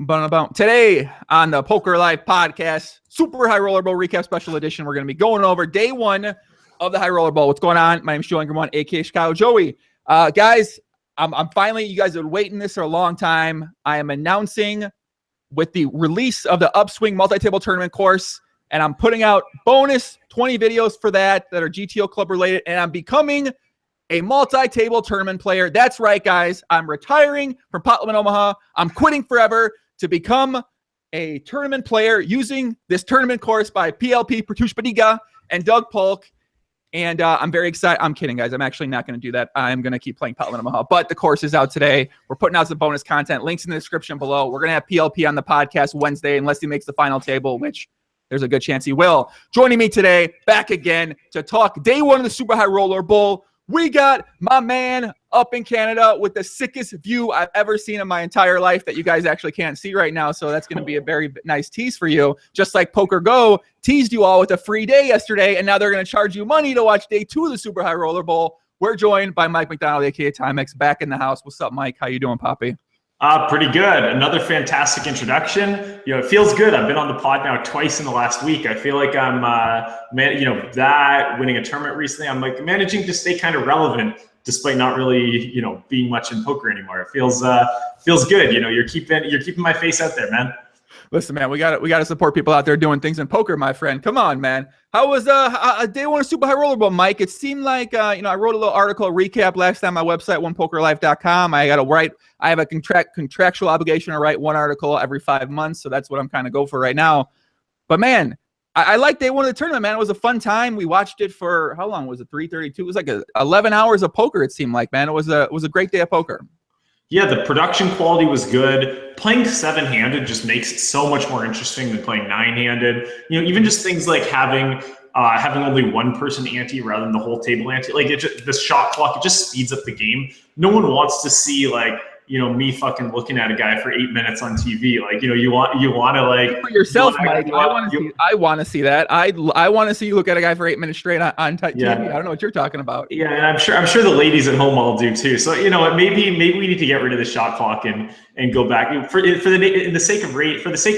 Today on the Poker Life podcast, Super High Roller Bowl Recap Special Edition, we're going to be going over day one of the High Roller Bowl. What's going on? My name is Joey Ingram, aka Chicago Joey. Guys, I'm finally, you guys have been waiting this for a long time. I am announcing with the release of the Upswing multi-table tournament course, and I'm putting out bonus 20 videos for that are GTO Club related, and I'm becoming a multi-table tournament player. That's right, guys. I'm retiring from Pot Limit Omaha. I'm quitting forever to become a tournament player using this tournament course by PLP, Pratush Badiga, and Doug Polk. And I'm very excited. I'm kidding, guys. I'm actually not going to do that. I'm going to keep playing Pot Limit Omaha. But the course is out today. We're putting out some bonus content. Links in the description below. We're going to have PLP on the podcast Wednesday unless he makes the final table, which there's a good chance he will. Joining me today, back again to talk day one of the Super High Roller Bowl. We got my man up in Canada with the sickest view I've ever seen in my entire life that you guys actually can't see right now. So that's going to be a very nice tease for you. Just like Poker Go teased you all with a free day yesterday, and now they're going to charge you money to watch day two of the Super High Roller Bowl. We're joined by Mike McDonald, aka Timex, back in the house. What's up, Mike? How you doing, Poppy? Pretty good. Another fantastic introduction. It feels good. I've been on the pod now twice in the last week. I feel like I'm, winning a tournament recently. I'm like managing to stay kind of relevant despite not really, being much in poker anymore. It feels good. You're keeping my face out there, man. Listen, man, we got to support people out there doing things in poker, my friend. Come on, man. How was day one of Super High Roller Bowl, Mike? It seemed like I wrote a little article, a recap last time on my website, onepokerlife.com. I have a contractual obligation to write one article every 5 months, so that's what I'm kind of go for right now. But man, I liked day one of the tournament, man. It was a fun time. We watched it for how long was it? 3:32. It was like 11 hours of poker. It seemed like, man. It was a great day of poker. Yeah, the production quality was good. Playing seven-handed just makes it so much more interesting than playing nine-handed. Even just things like having only one person ante rather than the whole table ante. Like the shot clock, it just speeds up the game. No one wants to see me fucking looking at a guy for 8 minutes on TV. You want to like for yourself, Mike. I want to see that. I want to see you look at a guy for 8 minutes straight on TV. Yeah. I don't know what you're talking about. Yeah, and I'm sure the ladies at home all do too. So maybe we need to get rid of the shot clock and go back for the sake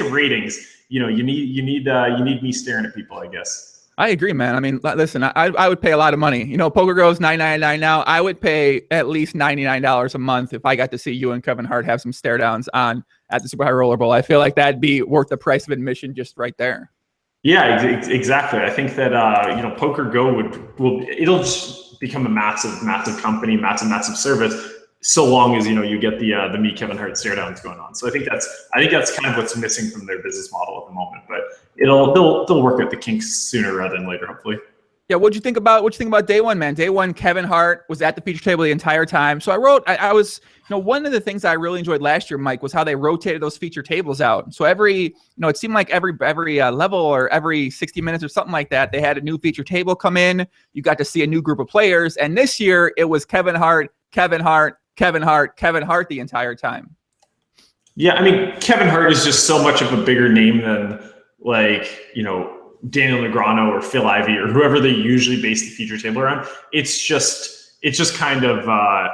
of ratings. You need me staring at people, I guess. I agree, man. I mean, listen, I would pay a lot of money. Poker Go's $9.99 now. I would pay at least $99 a month if I got to see you and Kevin Hart have some stare downs at the Super High Roller Bowl. I feel like that'd be worth the price of admission just right there. Yeah, exactly. I think that Poker Go it'll just become a massive company, massive service, so long as you get the me Kevin Hart stare downs going on. So I think that's kind of what's missing from their business model at the moment. But they'll work out the kinks sooner rather than later, hopefully. Yeah, what'd you think about day one, man? Day one, Kevin Hart was at the feature table the entire time. So I was one of the things I really enjoyed last year, Mike, was how they rotated those feature tables out. So it seemed like every level or every 60 minutes or something like that, they had a new feature table come in. You got to see a new group of players. And this year it was Kevin Hart the entire time. Yeah, I mean, Kevin Hart is just so much of a bigger name than Daniel Negreanu or Phil Ivey or whoever they usually base the feature table around. It's just kind of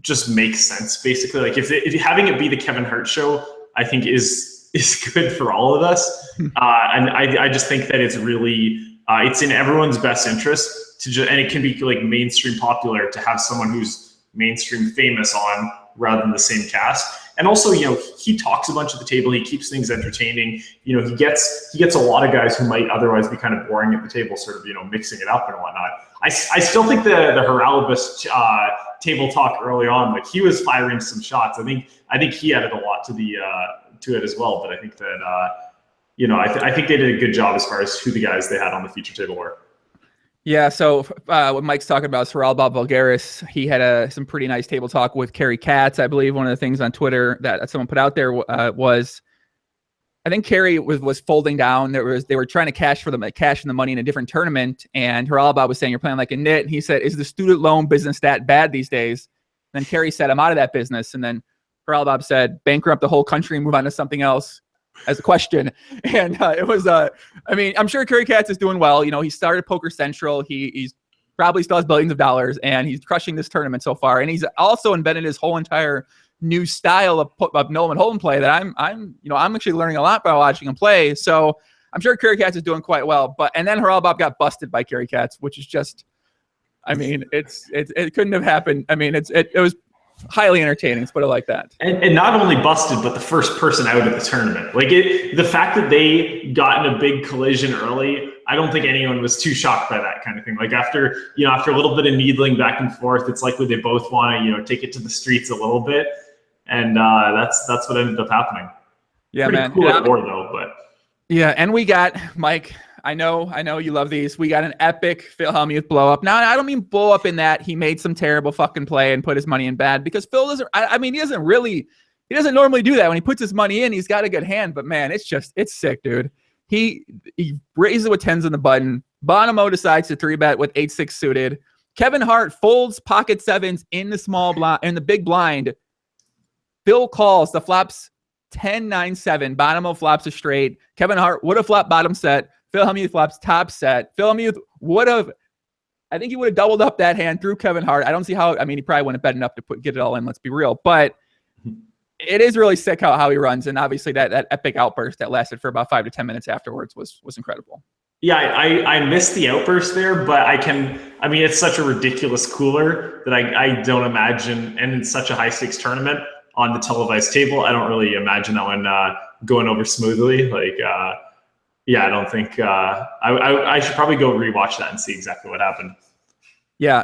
just makes sense, basically. Like if having it be the Kevin Hart show, I think is good for all of us. And I just think that it's really it's in everyone's best interest and it can be like mainstream popular to have someone who's mainstream famous on rather than the same cast. And also, he talks a bunch at the table. He keeps things entertaining. He gets a lot of guys who might otherwise be kind of boring at the table, sort of, mixing it up and whatnot. I still think the Haralabas table talk early on, like he was firing some shots. I think he added a lot to it as well. But I think that I think they did a good job as far as who the guys they had on the feature table were. Yeah, so what Mike's talking about is Haralabos Vulgaris. He had some pretty nice table talk with Kerry Katz. I believe one of the things on Twitter that someone put out there was, I think Kerry was folding down. They were trying to cash in the money in a different tournament, and Haralabos was saying, "You're playing like a nit." And he said, "Is the student loan business that bad these days?" And then Kerry said, "I'm out of that business." And then Haralabos said, "Bankrupt the whole country and move on to something else." As a question. And it was, I'm sure Kerry Katz is doing well. He started Poker Central. He's probably still has billions of dollars and he's crushing this tournament so far. And he's also invented his whole entire new style of Nolan Holden play that I'm actually learning a lot by watching him play. So I'm sure Kerry Katz is doing quite well. And then Haralabob got busted by Kerry Katz, which is just, I mean, it couldn't have happened. I mean, it was highly entertaining. Let's put it like that. And not only busted, but the first person out of the tournament. Like the fact that they got in a big collision early, I don't think anyone was too shocked by that kind of thing. Like after a little bit of needling back and forth, it's likely they both want to, take it to the streets a little bit. And that's what ended up happening. Yeah, pretty man. Cool at war though, but yeah. And we got Mike. I know you love these. We got an epic Phil Hellmuth blow up. Now, I don't mean blow up in that he made some terrible fucking play and put his money in bad, because Phil doesn't, he doesn't normally do that. When he puts his money in, he's got a good hand, but man, it's sick, dude. He raises it with 10s on the button. Bonomo decides to 3-bet with 8-6 suited. Kevin Hart folds pocket 7s in the small blind, in the big blind. Phil calls the flops 10-9-7. Bonomo flops a straight. Kevin Hart would have flopped bottom set. Phil Hellmuth flops top set. Phil Hellmuth I think he would have doubled up that hand through Kevin Hart. I don't see how, he probably wouldn't have bet enough to get it all in, let's be real. But it is really sick how he runs. And obviously that epic outburst that lasted for about 5 to 10 minutes afterwards was incredible. Yeah, I missed the outburst there, but it's such a ridiculous cooler that I don't imagine, and it's such a high stakes tournament on the televised table, I don't really imagine that one going over smoothly. I don't think I should probably go rewatch that and see exactly what happened. Yeah,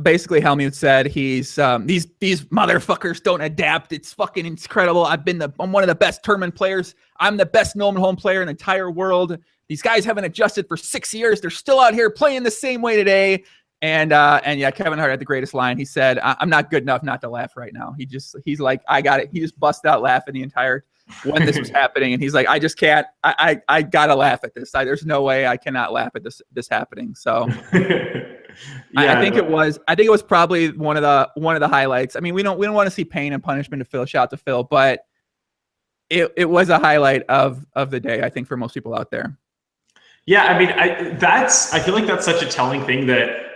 basically Hellmuth said these motherfuckers don't adapt. It's fucking incredible. I'm one of the best tournament players. I'm the best Nolan Holden player in the entire world. These guys haven't adjusted for 6 years. They're still out here playing the same way today. And yeah, Kevin Hart had the greatest line. He said, "I'm not good enough not to laugh right now." He's like, "I got it." He just busted out laughing the entire when this was happening, and he's like, "I just can't. I gotta laugh at this. There's no way I cannot laugh at this happening." So yeah, I think it was probably one of the highlights. I mean, we don't want to see pain and punishment to Phil. Shout out to Phil, but it was a highlight of the day, I think, for most people out there. Yeah, I mean, I feel like that's such a telling thing that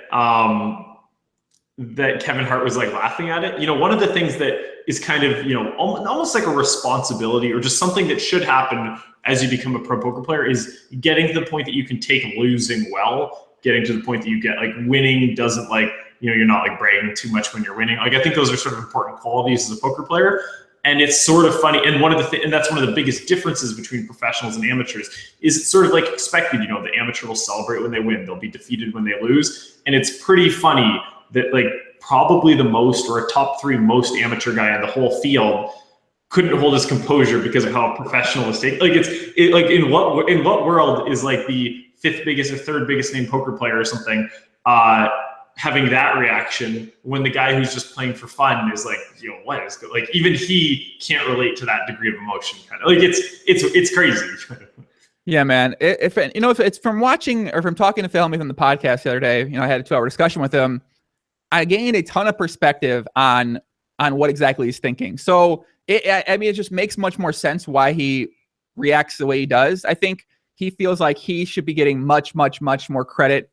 that Kevin Hart was like laughing at it. One of the things that is kind of, almost like a responsibility or just something that should happen as you become a pro poker player is getting to the point that you can take losing well, getting to the point that you get like winning doesn't like, you're not like bragging too much when you're winning. Like, I think those are sort of important qualities as a poker player. And it's sort of funny. And and that's one of the biggest differences between professionals and amateurs is it's sort of like expected, the amateur will celebrate when they win. They'll be defeated when they lose. And it's pretty funny that like probably the most or a top 3 most amateur guy in the whole field couldn't hold his composure because of how professional is taken. Like like in what world is like the 5th biggest or 3rd biggest name poker player or something, having that reaction when the guy who's just playing for fun is like, what is good? Like even he can't relate to that degree of emotion. Kind of like it's crazy. Yeah, man. If it's from watching or from talking to Phil Hellmuth on the podcast the other day, I had a 2-hour discussion with him. I gained a ton of perspective on what exactly he's thinking. So it just makes much more sense why he reacts the way he does. I think he feels like he should be getting much, much, much more credit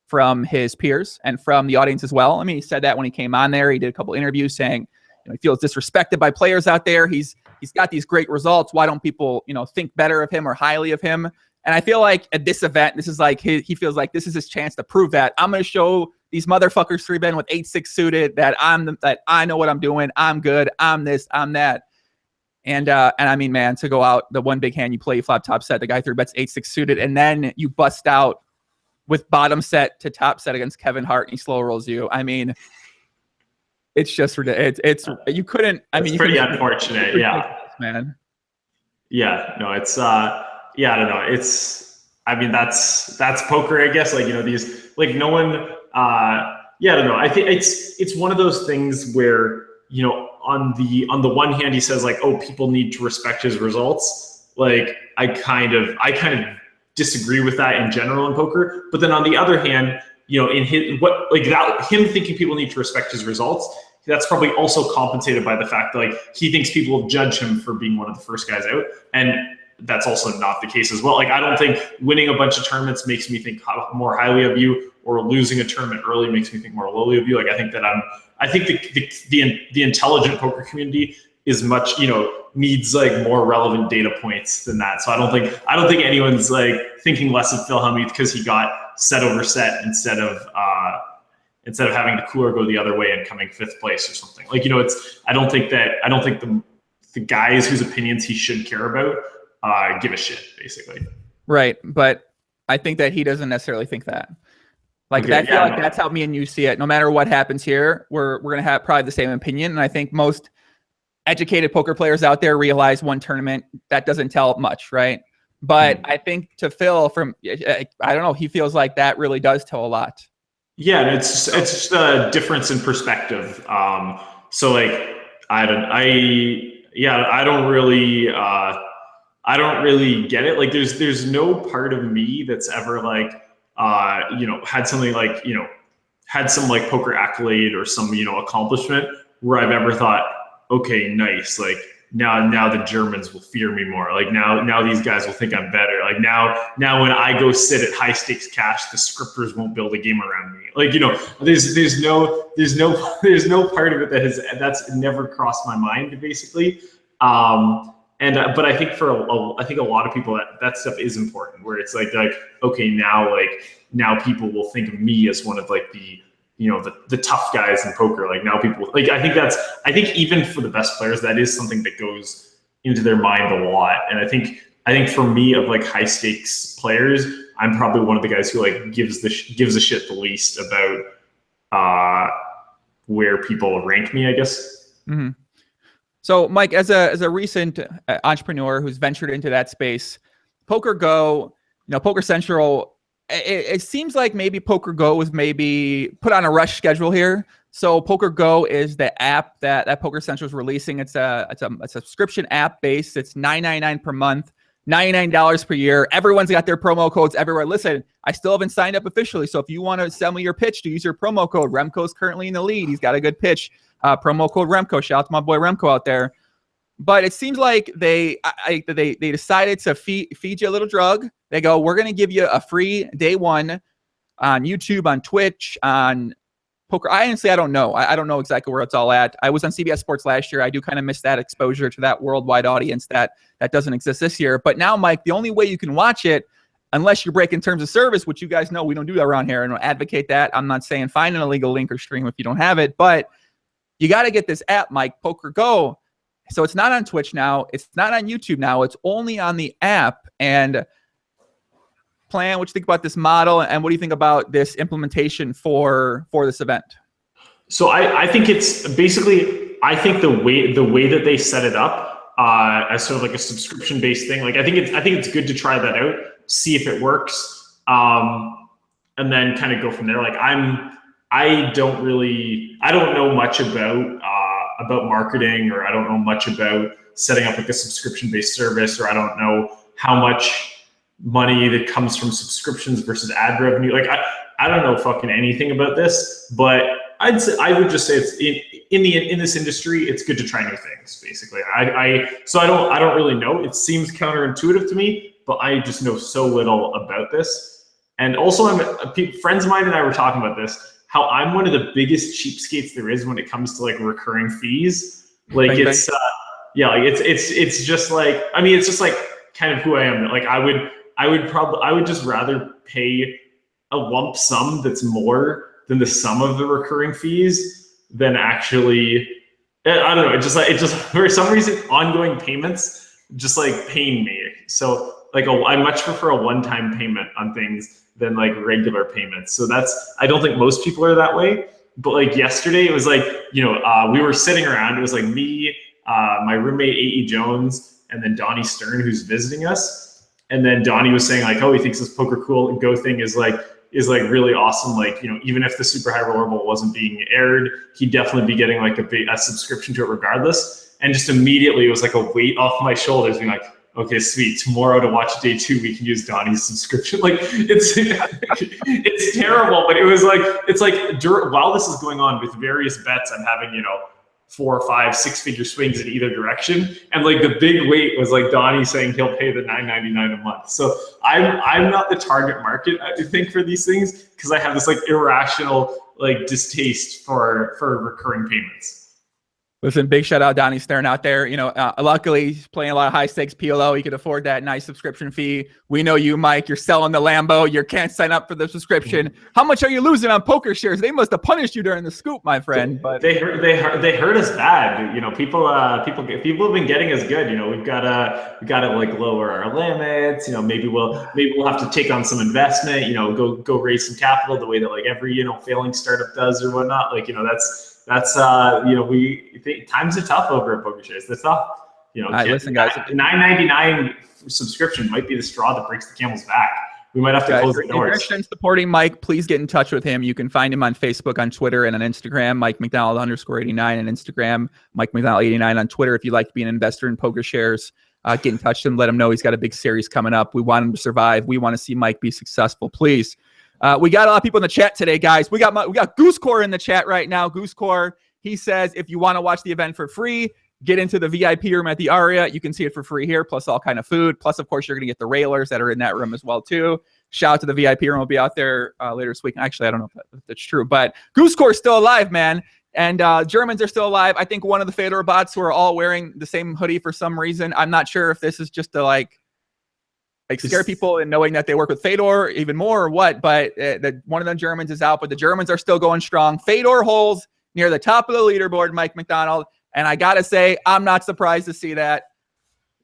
from his peers and from the audience as well. I mean, he said that when he came on there. He did a couple interviews saying, he feels disrespected by players out there. He's got these great results. Why don't people, think better of him or highly of him? And I feel like at this event, this is like he feels like this is his chance to prove that I'm going to show these motherfuckers 3-bet with 8-6 suited that that I know what I'm doing. I'm good. I'm this. I'm that. And I mean, man, to go out the one big hand you play, you flop top set, the guy 3-bets 8-6 suited, and then you bust out with bottom set to top set against Kevin Hart and he slow rolls you. I mean, it's just ridiculous. It's you couldn't. I mean, pretty unfortunate. Yeah, man. Yeah, no, it's I don't know. That's poker, I guess. Like, these, like, no one, I don't know. I think it's one of those things where, on the one hand, he says like, oh, people need to respect his results. Like, I kind of disagree with that in general in poker. But then on the other hand, in him thinking people need to respect his results, that's probably also compensated by the fact that like he thinks people will judge him for being one of the first guys out. And that's also not the case as well. Like, I don't think winning a bunch of tournaments makes me think more highly of you, or losing a tournament early makes me think more lowly of you. Like, I think the intelligent poker community much, needs like more relevant data points than that. So I don't think anyone's like thinking less of Phil Hellmuth because he got set over set instead of having the cooler go the other way and coming 5th place or something. Like, I don't think the guys whose opinions he should care about give a shit, basically. Right, but I think that he doesn't necessarily think that. Like, I feel like that's how me and you see it. No matter what happens here, we're gonna have probably the same opinion, and I think most educated poker players out there realize one tournament that doesn't tell much, right? But I think to Phil, I don't know, he feels like that really does tell a lot. Yeah, and it's just a difference in perspective. So like I don't really get it. Like there's no part of me that's ever like had something like had some like poker accolade or some accomplishment where I've ever thought, okay, nice, like now the Germans will fear me more. Like now these guys will think I'm better. Like now when I go sit at high stakes cash, the scripters won't build a game around me. Like there's no part of it that's never crossed my mind, basically. But I think I think a lot of people that stuff is important, where it's like okay, now people will think of me as one of like the tough guys in poker. Like now people like, I think even for the best players, that is something that goes into their mind a lot. And I think for me, of like high stakes players, I'm probably one of the guys who like gives a shit the least about where people rank me, I guess. Mm-hmm. So Mike, as a recent entrepreneur who's ventured into that space, Poker Go, Poker Central, it seems like maybe Poker Go was maybe put on a rush schedule here. So Poker Go is the app that Poker Central is releasing. It's a subscription app based. It's $9.99 per month, $99 per year. Everyone's got their promo codes everywhere. Listen, I still haven't signed up officially. So if you want to sell me your pitch, to use your promo code. Remco's currently in the lead. He's got a good pitch. Promo code Remco. Shout out to my boy Remco out there. But it seems like they decided to feed you a little drug. They go, we're going to give you a free day one on YouTube, on Twitch, on poker. I don't know. I don't know exactly where it's all at. I was on CBS Sports last year. I do kind of miss that exposure to that worldwide audience that doesn't exist this year. But now, Mike, the only way you can watch it, unless you're breaking terms of service, which you guys know we don't do that around here, and I don't advocate that. I'm not saying find an illegal link or stream if you don't have it, but you got to get this app, Mike, Poker Go. So it's not on Twitch now. It's not on YouTube now. It's only on the app. And Plan, what you think about this model, and what do you think about this implementation for this event? So I think it's basically, I think the way that they set it up as sort of like a subscription based thing. Like I think it's good to try that out, see if it works, and then kind of go from there. Like I don't know much about marketing, or I don't know much about setting up like a subscription based service, or I don't know how much money that comes from subscriptions versus ad revenue. Like I don't know fucking anything about this, but I would just say it's in this industry, it's good to try new things, basically. So I don't really know. It seems counterintuitive to me, but I just know so little about this. And also, friends of mine and I were talking about this, how I'm one of the biggest cheapskates there is when it comes to like recurring fees. Like it's just like, I mean, it's just like kind of who I am. Like I would just rather pay a lump sum that's more than the sum of the recurring fees than actually, I don't know. It just for some reason, ongoing payments just like pain me. So like I much prefer a one-time payment on things than like regular payments. So I don't think most people are that way. But like yesterday, it was like, we were sitting around. It was like me, my roommate, A.E. Jones, and then Donnie Stern, who's visiting us. And then Donnie was saying like, oh, he thinks this Poker Cool Go thing is like really awesome. Like, even if the Super High Roller Bowl wasn't being aired, he'd definitely be getting like a subscription to it regardless. And just immediately it was like a weight off my shoulders, being like, okay, sweet. Tomorrow to watch day 2, we can use Donnie's subscription. Like it's terrible, but it was like, it's like while this is going on with various bets, I'm having, 4 or 5, 6-figure swings in either direction. And like the big weight was like Donnie saying he'll pay the $9.99 a month. So I'm not the target market, I think, for these things, because I have this like irrational like distaste for recurring payments. Listen, big shout out Donnie Stern out there. Luckily he's playing a lot of high stakes PLO. He could afford that nice subscription fee. We know you, Mike. You're selling the Lambo. You can't sign up for the subscription. How much are you losing on poker shares? They must have punished you during the scoop, my friend. But they hurt us bad. People have been getting us good. We've got to like lower our limits. Maybe we'll have to take on some investment. Go raise some capital the way that like every failing startup does or whatnot. Like that's we think times are tough over at poker shares. That's tough. Listen, guys, $9.99 subscription might be the straw that breaks the camel's back. We might have to close the doors. If you're interested in supporting Mike, please get in touch with him. You can find him on Facebook, on Twitter, and on Instagram. Mike McDonald _89 on Instagram. Mike McDonald 89 on Twitter. If you'd like to be an investor in poker shares, get in touch with him. Let him know he's got a big series coming up. We want him to survive. We want to see Mike be successful. Please. We got a lot of people in the chat today, guys. We got Goosecore in the chat right now. Goosecore, he says, if you want to watch the event for free, get into the VIP room at the Aria. You can see it for free here, plus all kind of food. Plus, of course, you're going to get the railers that are in that room as well, too. Shout out to the VIP room. We'll be out there later this week. Actually, I don't know if that's true, but Goosecore is still alive, man. And Germans are still alive. I think one of the Fedor bots who are all wearing the same hoodie for some reason. I'm not sure if this is just to like scare people and knowing that they work with Fedor even more or what, but one of the Germans is out, but the Germans are still going strong. Fedor holds near the top of the leaderboard, Mike McDonald. And I got to say, I'm not surprised to see that.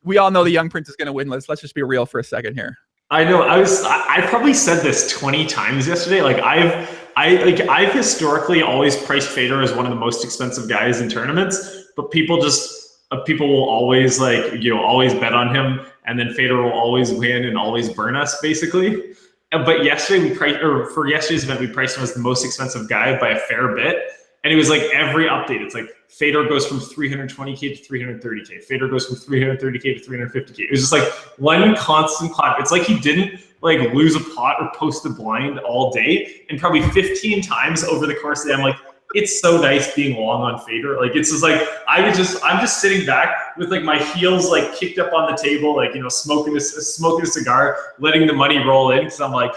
We all know the young prince is going to win. Let's just be real for a second here. I know. I probably said this 20 times yesterday. Like I've historically always priced Fedor as one of the most expensive guys in tournaments, but people will always always bet on him, and then Fedor will always win and always burn us basically. But yesterday for yesterday's event, we priced him as the most expensive guy by a fair bit. And it was like every update, it's like Fedor goes from 320K to 330K. Fedor goes from 330K to 350K. It was just like one constant climb. It's like he didn't like lose a pot or post a blind all day. And probably 15 times over the course of the day, I'm like, it's so nice being long on Fedor. Like, it's just like, I'm just sitting back with like my heels like kicked up on the table, like, smoking a cigar, letting the money roll in. Cause I'm like,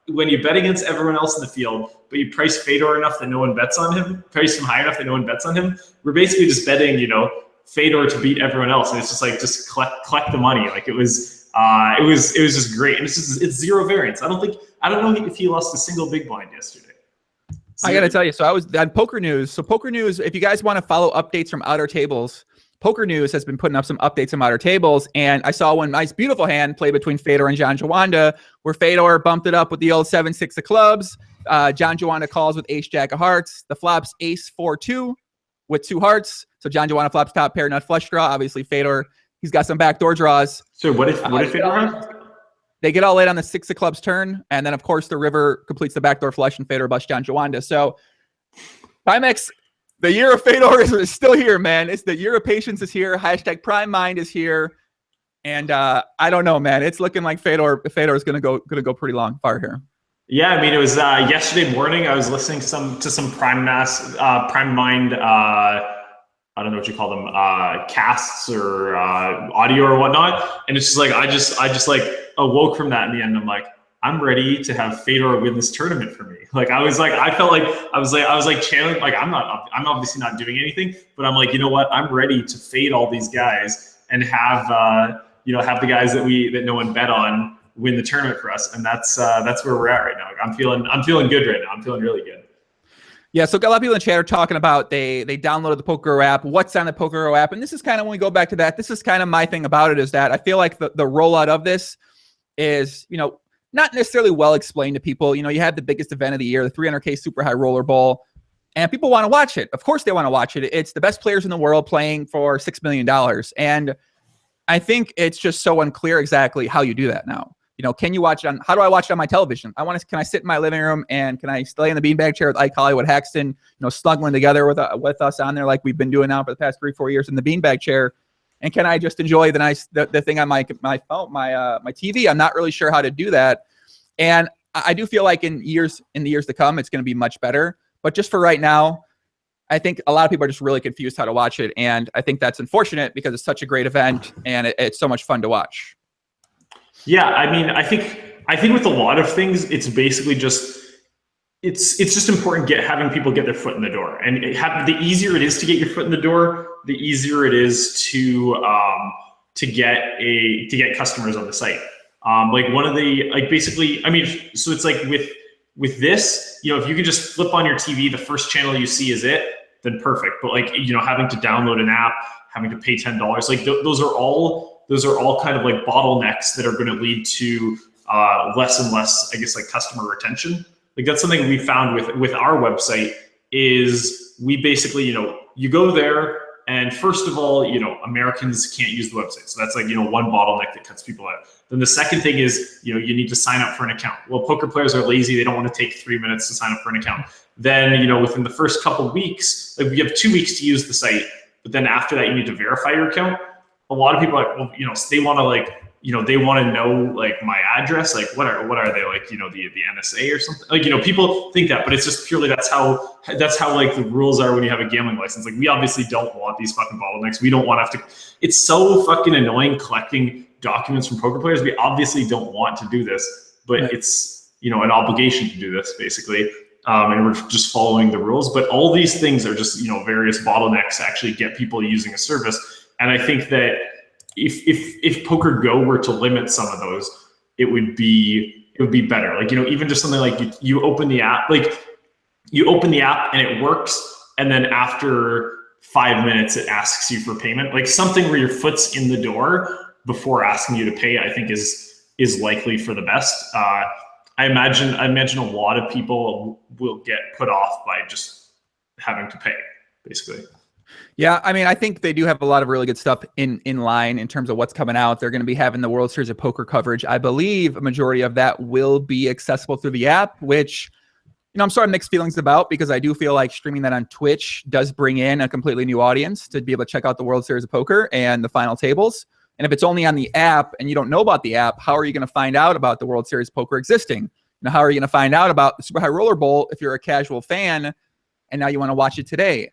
when you bet against everyone else in the field, but you price Fedor enough that no one bets on him, price him high enough that no one bets on him, we're basically just betting, Fedor to beat everyone else. And it's just like, just collect the money. Like it was just great. And it's zero variance. I don't know if he lost a single big blind yesterday. I got to tell you, so I was on Poker News. So Poker News, if you guys want to follow updates from Outer Tables, Poker News has been putting up some updates from Outer Tables, and I saw one nice, beautiful hand play between Fedor and John Jawanda, where Fedor bumped it up with the old 7-6 of clubs. John Jawanda calls with ace-jack of hearts. The flops ace-4-2 with 2 hearts. So John Jawanda flops top pair, nut flush draw. Obviously, Fedor, he's got some backdoor draws. So what if Fedor have? They get all late on the 6 of clubs turn, and then, of course, the river completes the backdoor flush, and Fedor busts John Jawanda. So Timex, the year of Fedor is still here, man. It's the year of patience is here. Hashtag Prime Mind is here. And I don't know, man. It's looking like Fedor is gonna go pretty far here. Yeah, I mean, it was yesterday morning. I was listening to some Prime Mind. I don't know what you call them, casts or audio or whatnot. And it's just like I just like awoke from that in the end. I'm like, I'm ready to have Fedor win this tournament for me. Like I was channeling, like I'm obviously not doing anything, but I'm like, you know what? I'm ready to fade all these guys and have the guys that no one bet on win the tournament for us. And that's where we're at right now. Like, I'm feeling good right now. I'm feeling really good. Yeah, so got a lot of people in the chat are talking about they downloaded the PokerGo app. What's on the PokerGo app? And this is kind of, when we go back to that, this is kind of my thing about it, is that I feel like the rollout of this is, not necessarily well explained to people. You have the biggest event of the year, the 300K Super High Roller Bowl, and people want to watch it. Of course they want to watch it. It's the best players in the world playing for $6 million. And I think it's just so unclear exactly how you do that now. Can you watch it on, how do I watch it on my television? Can I sit in my living room and can I stay in the beanbag chair with Ike Hollywood Hexton, snuggling together with us on there like we've been doing now for the past 3-4 years in the beanbag chair? And can I just enjoy the thing on my phone, my TV? I'm not really sure how to do that. And I do feel like in the years to come, it's going to be much better. But just for right now, I think a lot of people are just really confused how to watch it. And I think that's unfortunate because it's such a great event and it's so much fun to watch. Yeah, I mean, I think with a lot of things, it's basically just it's just important having people get their foot in the door. And the easier it is to get your foot in the door, the easier it is to get customers on the site. Like one of the, like basically, I mean, so it's like with this, you know, if you can just flip on your TV, the first channel you see is it, then perfect. But like, you know, having to download an app, having to pay $10, like those are all kind of like bottlenecks that are going to lead to less and less, I guess, like customer retention. Like that's something we found with our website is we basically, you know, you go there and first of all, you know, Americans can't use the website. So that's like, you know, one bottleneck that cuts people out. Then the second thing is, you know, you need to sign up for an account. Well, poker players are lazy. They don't want to take 3 minutes to sign up for an account. Then, you know, within the first couple of weeks, like we have 2 weeks to use the site, but then after that, you need to verify your account. A lot of people are like, well, you know, they want to like, you know, they want to know like my address, like what are they, like, you know, the NSA or something, like, you know, people think that, but it's just purely that's how like the rules are when you have a gambling license. Like we obviously don't want these fucking bottlenecks. We don't want to have to, it's so fucking annoying collecting documents from poker players. We obviously don't want to do this, but right. It's, you know, an obligation to do this basically. And we're just following the rules, but all these things are just, you know, various bottlenecks to actually get people using a service. And I think that if Poker Go were to limit some of those, it would be better. Like, you know, even just something like you open the app, like you open the app and it works, and then after 5 minutes it asks you for payment. Like something where your foot's in the door before asking you to pay, I think is likely for the best. I imagine a lot of people will get put off by just having to pay, basically. Yeah, I mean, I think they do have a lot of really good stuff in line in terms of what's coming out. They're going to be having the World Series of Poker coverage. I believe a majority of that will be accessible through the app, which, you know, I'm sort of mixed feelings about, because I do feel like streaming that on Twitch does bring in a completely new audience to be able to check out the World Series of Poker and the final tables. And if it's only on the app and you don't know about the app, how are you going to find out about the World Series of Poker existing? Now, how are you going to find out about the Super High Roller Bowl if you're a casual fan and now you want to watch it today?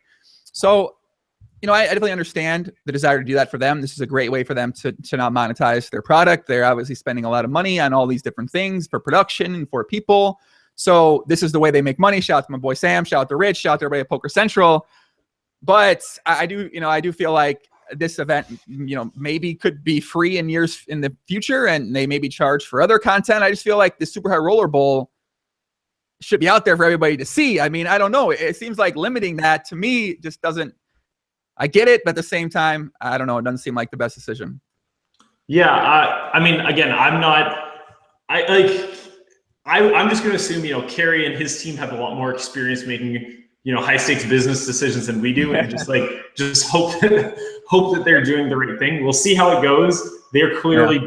So, you know, I definitely understand the desire to do that for them. This is a great way for them to not monetize their product. They're obviously spending a lot of money on all these different things for production and for people. So this is the way they make money. Shout out to my boy Sam. Shout out to Rich. Shout out to everybody at Poker Central. But I do feel like this event, you know, maybe could be free in years in the future, and they maybe charge for other content. I just feel like the Super High Roller Bowl should be out there for everybody to see. I mean, I don't know. It seems like limiting that to me just doesn't. I get it, but at the same time, I don't know. It doesn't seem like the best decision. Yeah, I mean, again, I'm just going to assume, you know, Kerry and his team have a lot more experience making, you know, high stakes business decisions than we do, and just hope that they're doing the right thing. We'll see how it goes. They're clearly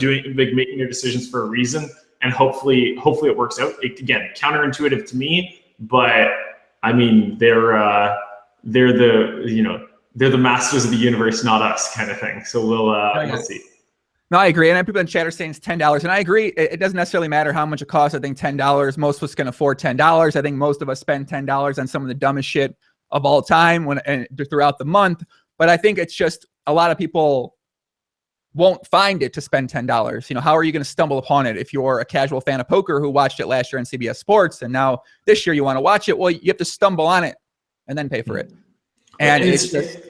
making their decisions for a reason, and hopefully it works out. Again, counterintuitive to me, but I mean, they're the masters of the universe, not us, kind of thing. So we'll see. No, I agree. And people in chat are saying it's $10. And I agree. It doesn't necessarily matter how much it costs. I think $10, most of us can afford $10. I think most of us spend $10 on some of the dumbest shit of all time throughout the month. But I think it's just a lot of people won't find it to spend $10. You know, how are you going to stumble upon it if you're a casual fan of poker who watched it last year on CBS Sports and now this year you want to watch it? Well, you have to stumble on it and then pay for it. And it's just,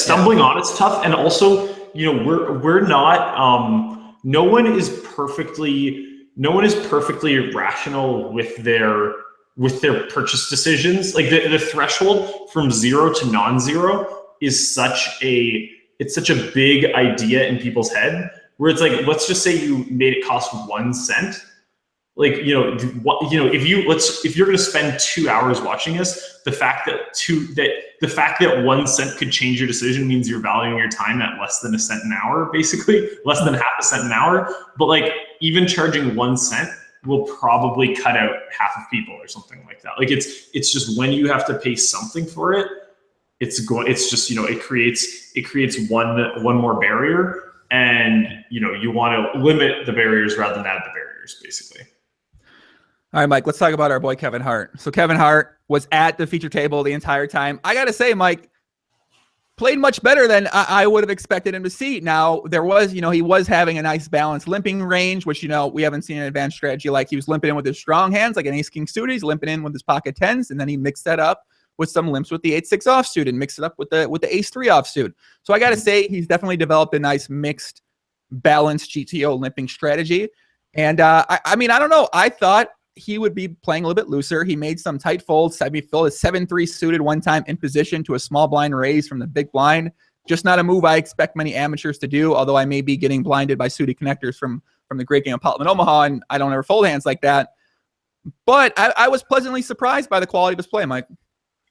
stumbling on it's tough. And also, you know, we're not, no one is perfectly rational with their purchase decisions. Like the threshold from 0 to non-zero is such a big idea in people's head, where it's like, let's just say you made it cost 1 cent. Like, you know, if you're going to spend 2 hours watching this, the fact that 1 cent could change your decision means you're valuing your time at less than a cent an hour, basically less than half a cent an hour. But like, even charging 1 cent will probably cut out half of people or something like that. Like it's just, when you have to pay something for it, it's just, you know, it creates one more barrier, and, you know, you want to limit the barriers rather than add the barriers, basically. All right, Mike, let's talk about our boy Kevin Hart. So Kevin Hart was at the feature table the entire time. I got to say, Mike, played much better than I would have expected him to see. Now, there was, you know, he was having a nice balanced limping range, which, you know, we haven't seen an advanced strategy. Like, he was limping in with his strong hands, like an ace-king suited. He's limping in with his pocket tens, and then he mixed that up with some limps with the 8-6 offsuit and mix it up with the ace-3 offsuit. So I got to say, he's definitely developed a nice mixed, balanced GTO limping strategy. And I mean, I don't know. I thought he would be playing a little bit looser. He made some tight folds. I mean, filled a 7-3 suited one time in position to a small blind raise from the big blind. Just not a move I expect many amateurs to do, although I may be getting blinded by suited connectors from the great game of Poltman Omaha, and I don't ever fold hands like that. But I was pleasantly surprised by the quality of his play, Mike.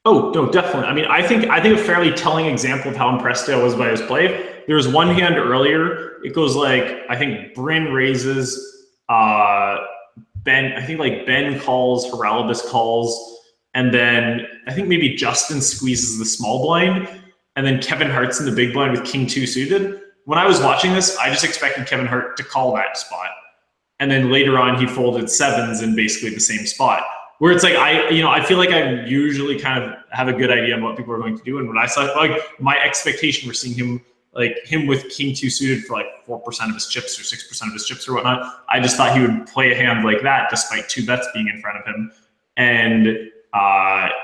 Oh, no, definitely. I mean, I think a fairly telling example of how impressed I was by his play. There was one hand earlier. It goes like, I think Bryn raises, Ben, I think like Ben calls, Haralabus calls, and then I think maybe Justin squeezes the small blind, and then Kevin Hart's in the big blind with King 2 suited. When I was watching this, I just expected Kevin Hart to call that spot. And then later on, he folded sevens in basically the same spot. Where it's like, I feel like I usually kind of have a good idea on what people are going to do. And when I saw, like, my expectation for seeing him, like him with King 2 suited for like 4% of his chips or 6% of his chips or whatnot, I just thought he would play a hand like that despite 2 bets being in front of him. And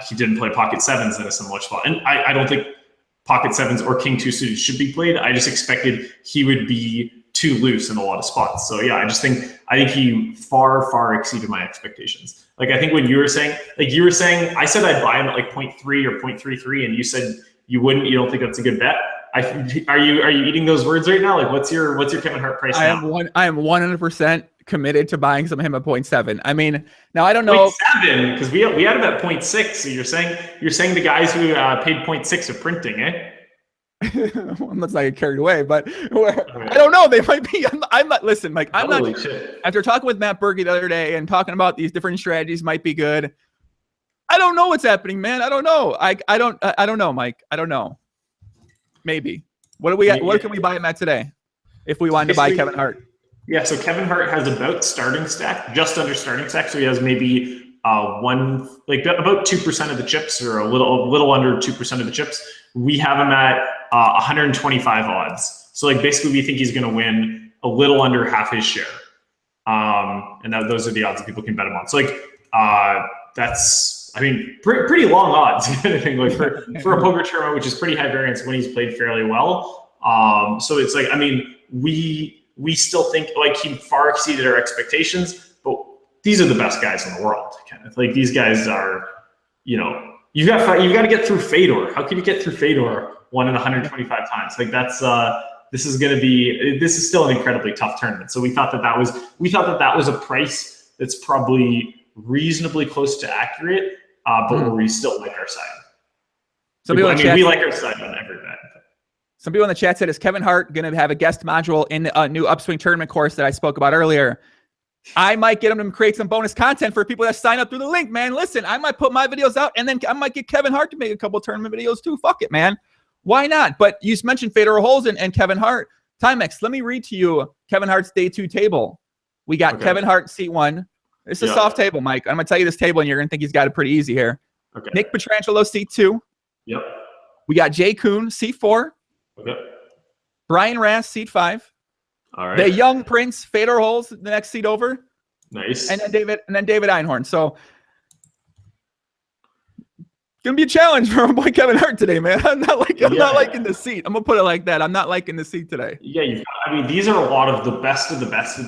he didn't play pocket sevens in a similar spot. And I don't think pocket sevens or King 2 suited should be played. I just expected he would be too loose in a lot of spots. So yeah, I think he far exceeded my expectations. Like, I think when you were saying, I said I'd buy him at like 0.3 or 0.33, and you said you wouldn't. You don't think that's a good bet. Are you eating those words right now? Like, what's your Kevin Hart price now? I am 100% committed to buying some of him at 0.7. I mean, now I don't know 0.7 because we had him at 0.6. So you're saying the guys who paid 0.6 are printing, eh? Let's not get carried away, but I don't know. They might be. I'm not. Listen, Mike. I'm not. Shit. After talking with Matt Berkey the other day and talking about these different strategies might be good. I don't know what's happening, man. I don't know. I don't know, Mike. I don't know. Maybe. What do we? What can we buy him at today? If we wanted to buy Kevin Hart. Yeah. So Kevin Hart has about starting stack, just under starting stack. So he has maybe about 2% of the chips, or a little under 2% of the chips. We have him at 125 odds. So like basically we think he's going to win a little under half his share. And those are the odds that people can bet him on. So like that's, I mean, pretty long odds kind of thing, like for a poker tournament, which is pretty high variance when he's played fairly well. So it's like, I mean, we still think like he far exceeded our expectations, but these are the best guys in the world. Kind of like these guys are, you've got to get through Fedor. How can you get through Fedor 1 in 125 times? Like that's this is still an incredibly tough tournament. So we thought that was a price that's probably reasonably close to accurate, but where we still like our side. We like our side on every bet. Some people in the chat said, is Kevin Hart going to have a guest module in the new Upswing tournament course that I spoke about earlier? I might get him to create some bonus content for people that sign up through the link, man. Listen, I might put my videos out, and then I might get Kevin Hart to make a couple of tournament videos too. Fuck it, man. Why not? But you mentioned Fedor Holes and Kevin Hart. Timex, let me read to you Kevin Hart's day 2 table. We got Kevin Hart seat 1. It's a soft table, Mike. I'm going to tell you this table, and you're going to think he's got it pretty easy here. Okay. Nick Petrangelo, seat 2. Yep. We got Jay Kuhn, seat 4. Okay. Brian Rass, seat 5. All right. The young Prince, Fedor Holes, the next seat over. Nice. And then David Einhorn. So gonna be a challenge for my boy Kevin Hart today, man. I'm not liking the seat. I'm gonna put it like that. I'm not liking the seat today. Yeah, these are a lot of the best of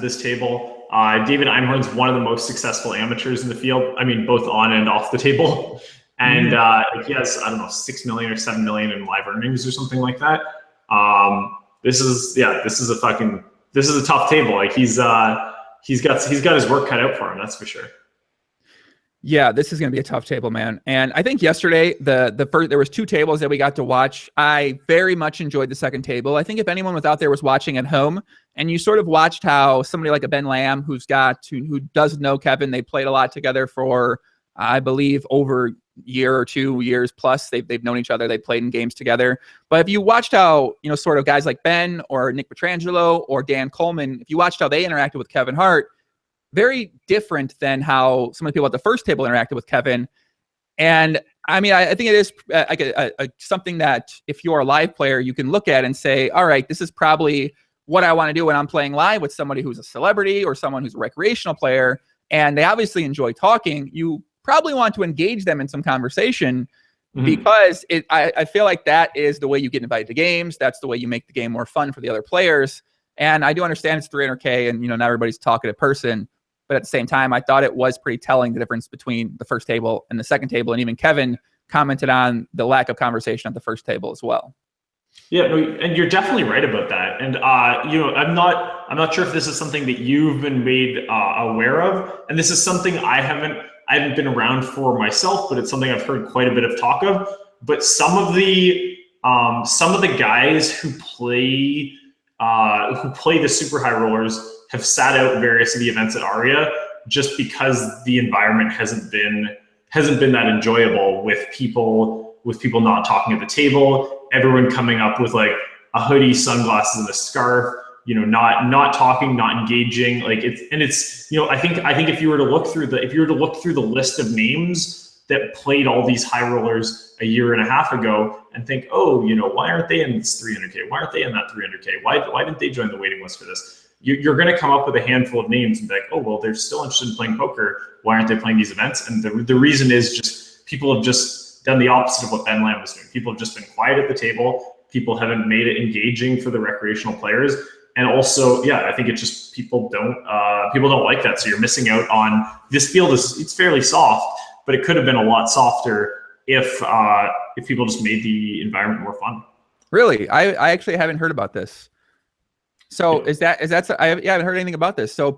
this table. David Einhorn's one of the most successful amateurs in the field. I mean, both on and off the table. And he has, I don't know, 6 million or 7 million in live earnings or something like that. This is a tough table. Like he's got his work cut out for him. That's for sure. Yeah, this is going to be a tough table, man. And I think yesterday, the first, there was 2 tables that we got to watch. I very much enjoyed the second table. I think if anyone was out there was watching at home and you sort of watched how somebody like a Ben Lamb, who does know Kevin, they played a lot together for, I believe, over a year or 2 years plus. They've known each other. They played in games together. But if you watched how, sort of guys like Ben or Nick Petrangelo or Dan Coleman, if you watched how they interacted with Kevin Hart, very different than how some of the people at the first table interacted with Kevin. And I mean, I think it is something that if you're a live player, you can look at and say, all right, this is probably what I want to do when I'm playing live with somebody who's a celebrity or someone who's a recreational player. And they obviously enjoy talking. You probably want to engage them in some conversation. because I feel like that is the way you get invited to games. That's the way you make the game more fun for the other players. And I do understand it's $300K and, not everybody's a talkative person. But at the same time, I thought it was pretty telling, the difference between the first table and the second table. And even Kevin commented on the lack of conversation at the first table as well. Yeah, no, and you're definitely right about that. And I'm not sure if this is something that you've been made aware of. And this is something I haven't been around for myself, but it's something I've heard quite a bit of talk of. But some of the guys who play the super high rollers have sat out various of the events at Aria just because the environment hasn't been that enjoyable, with people not talking at the table, everyone coming up with like a hoodie, sunglasses, and a scarf, not talking, not engaging. I think if you were to look through the list of names that played all these high rollers a year and a half ago and think, why aren't they in this 300K? Why aren't they in that 300K? Why didn't they join the waiting list for this? You're going to come up with a handful of names and be like, oh, well, they're still interested in playing poker. Why aren't they playing these events? And the reason is just people have just done the opposite of what Ben Lamb was doing. People have just been quiet at the table. People haven't made it engaging for the recreational players. And also, I think it's just people don't like that. So you're missing out on this field. It's fairly soft, but it could have been a lot softer if people just made the environment more fun. Really? I actually haven't heard about this. So is that I haven't heard anything about this. So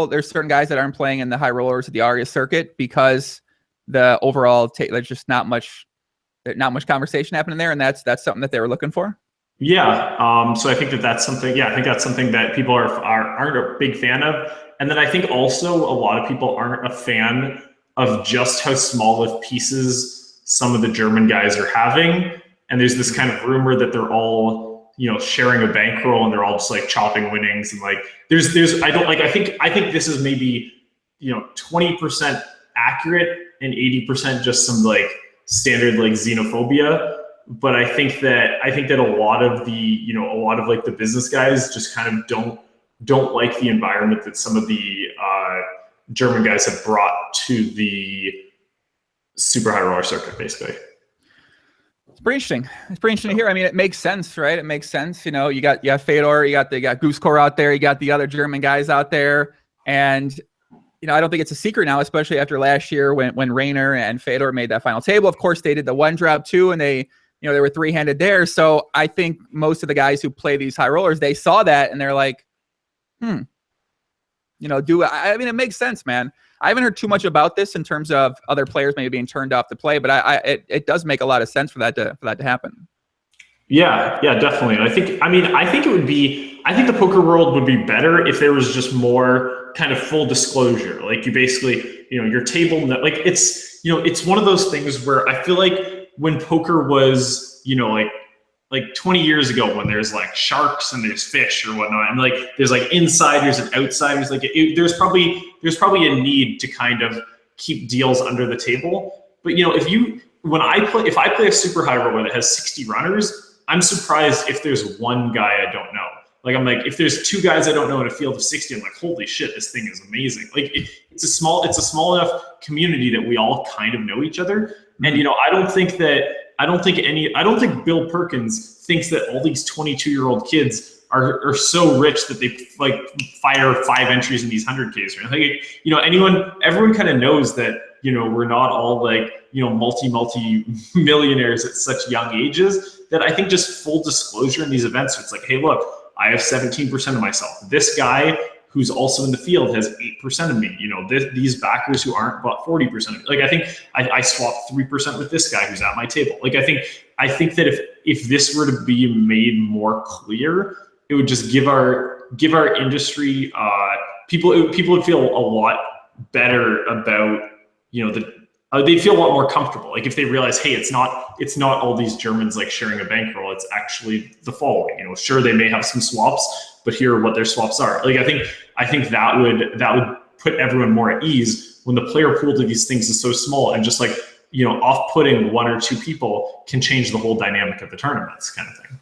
there's certain guys that aren't playing in the high rollers at the Aria circuit because the overall there's just not much conversation happening there, and that's something that they were looking for. Yeah. So I think that's something. Yeah, I think that's something that people aren't a big fan of, and then I think also a lot of people aren't a fan of just how small of pieces some of the German guys are having, and there's this kind of rumor that they're all sharing a bankroll and they're all just like chopping winnings, and like I think this is maybe 20% accurate and 80% just some like standard like xenophobia. But I think that a lot of like the business guys just kind of don't like the environment that some of the German guys have brought to the super high roller circuit, basically. It's pretty interesting. It's pretty interesting to hear. I mean, it makes sense, right? It makes sense. You got Fedor, you got Goosecore out there, you got the other German guys out there, and I don't think it's a secret now, especially after last year when Rayner and Fedor made that final table. Of course, they did the one drop too, and they were three-handed there. So I think most of the guys who play these high rollers, they saw that and they're like, I mean, it makes sense, man. I haven't heard too much about this in terms of other players maybe being turned off to play, but it does make a lot of sense for that to happen. Yeah, definitely. And I think the poker world would be better if there was just more kind of full disclosure. Like you basically, your table, like it's one of those things where I feel like when poker was, like 20 years ago, when there's like sharks and there's fish or whatnot, and like there's like insiders and outsiders, like there's probably a need to kind of keep deals under the table. But if I play a super high roller that has 60 runners, I'm surprised if there's one guy I don't know. Like I'm like, if there's two guys I don't know in a field of 60, I'm like, holy shit, this thing is amazing. Like it's a small enough community that we all kind of know each other. And I don't think Bill Perkins thinks that all these 22-year-old kids are so rich that they like fire 5 entries in these 100Ks. Right? Like everyone kind of knows that we're not all like multi millionaires at such young ages. That I think just full disclosure in these events, it's like, hey, look, I have 17% of myself. This guy who's also in the field has 8% of me. These backers who aren't bought 40% of me. Like I think I swapped 3% with this guy who's at my table. Like I think that if this were to be made more clear, it would just give our industry people would feel a lot better about they'd feel a lot more comfortable. Like if they realize, hey, it's not all these Germans like sharing a bankroll. It's actually the following. Sure, they may have some swaps, but here are what their swaps are. Like I think that would put everyone more at ease when the player pool to these things is so small, and just like off-putting 1 or 2 people can change the whole dynamic of the tournaments, kind of thing.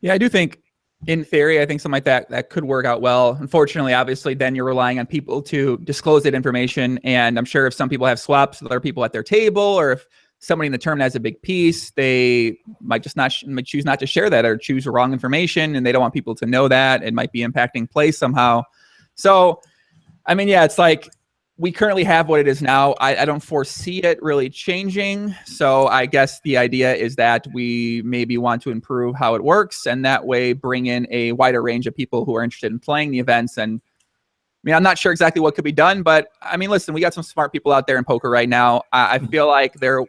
Yeah, I do think. In theory, I think something like that could work out well. Unfortunately, obviously, then you're relying on people to disclose that information. And I'm sure if some people have swaps with other people at their table, or if somebody in the tournament has a big piece, they might just might choose not to share that or choose the wrong information, and they don't want people to know that. It might be impacting play somehow. So, I mean, yeah, it's like we currently have what it is now. I don't foresee it really changing. So I guess the idea is that we maybe want to improve how it works, and that way bring in a wider range of people who are interested in playing the events. And I mean, I'm not sure exactly what could be done, but I mean, listen, we got some smart people out there in poker right now. I feel like there'll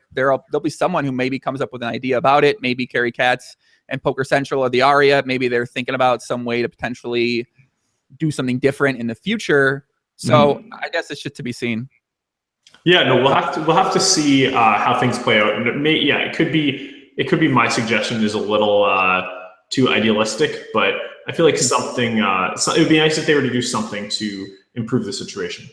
be someone who maybe comes up with an idea about it. Maybe Kerry Katz and Poker Central or the ARIA. Maybe they're thinking about some way to potentially do something different in the future. So I guess it's just to be seen. Yeah, no, we'll have to see how things play out. And it could be my suggestion is a little too idealistic, but I feel like something. It would be nice if they were to do something to improve the situation.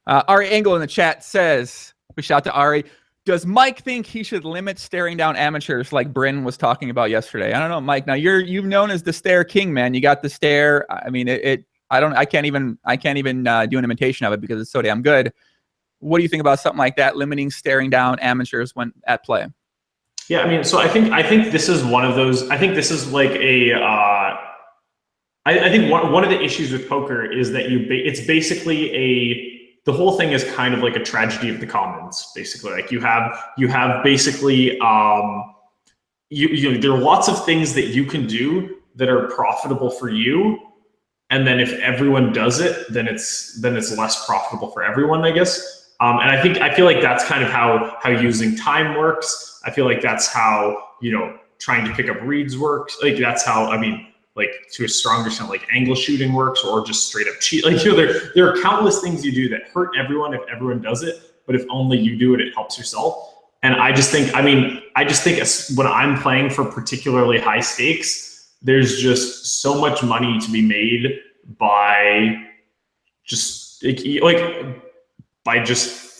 Ari Engel in the chat says, we shout to Ari. Does Mike think he should limit staring down amateurs like Bryn was talking about yesterday? I don't know, Mike. Now you've known as the stare king, man. You got the stare. I mean, I can't even do an imitation of it because it's so damn good. What do you think about something like that, limiting staring down amateurs when at play? Yeah, I mean, so I think this is one of those. I think this is like a. I think one of the issues with poker is that it's basically the whole thing is kind of like a tragedy of the commons. Basically, like you have basically there are lots of things that you can do that are profitable for you. And then if everyone does it, then it's less profitable for everyone, I guess. And I feel like that's kind of how using time works. I feel like that's how, trying to pick up reads works. Like that's how, I mean, like to a stronger extent, like angle shooting works, or just straight up cheat. Like there are countless things you do that hurt everyone if everyone does it, but if only you do it, it helps yourself. And I just think when I'm playing for particularly high stakes, there's just so much money to be made by just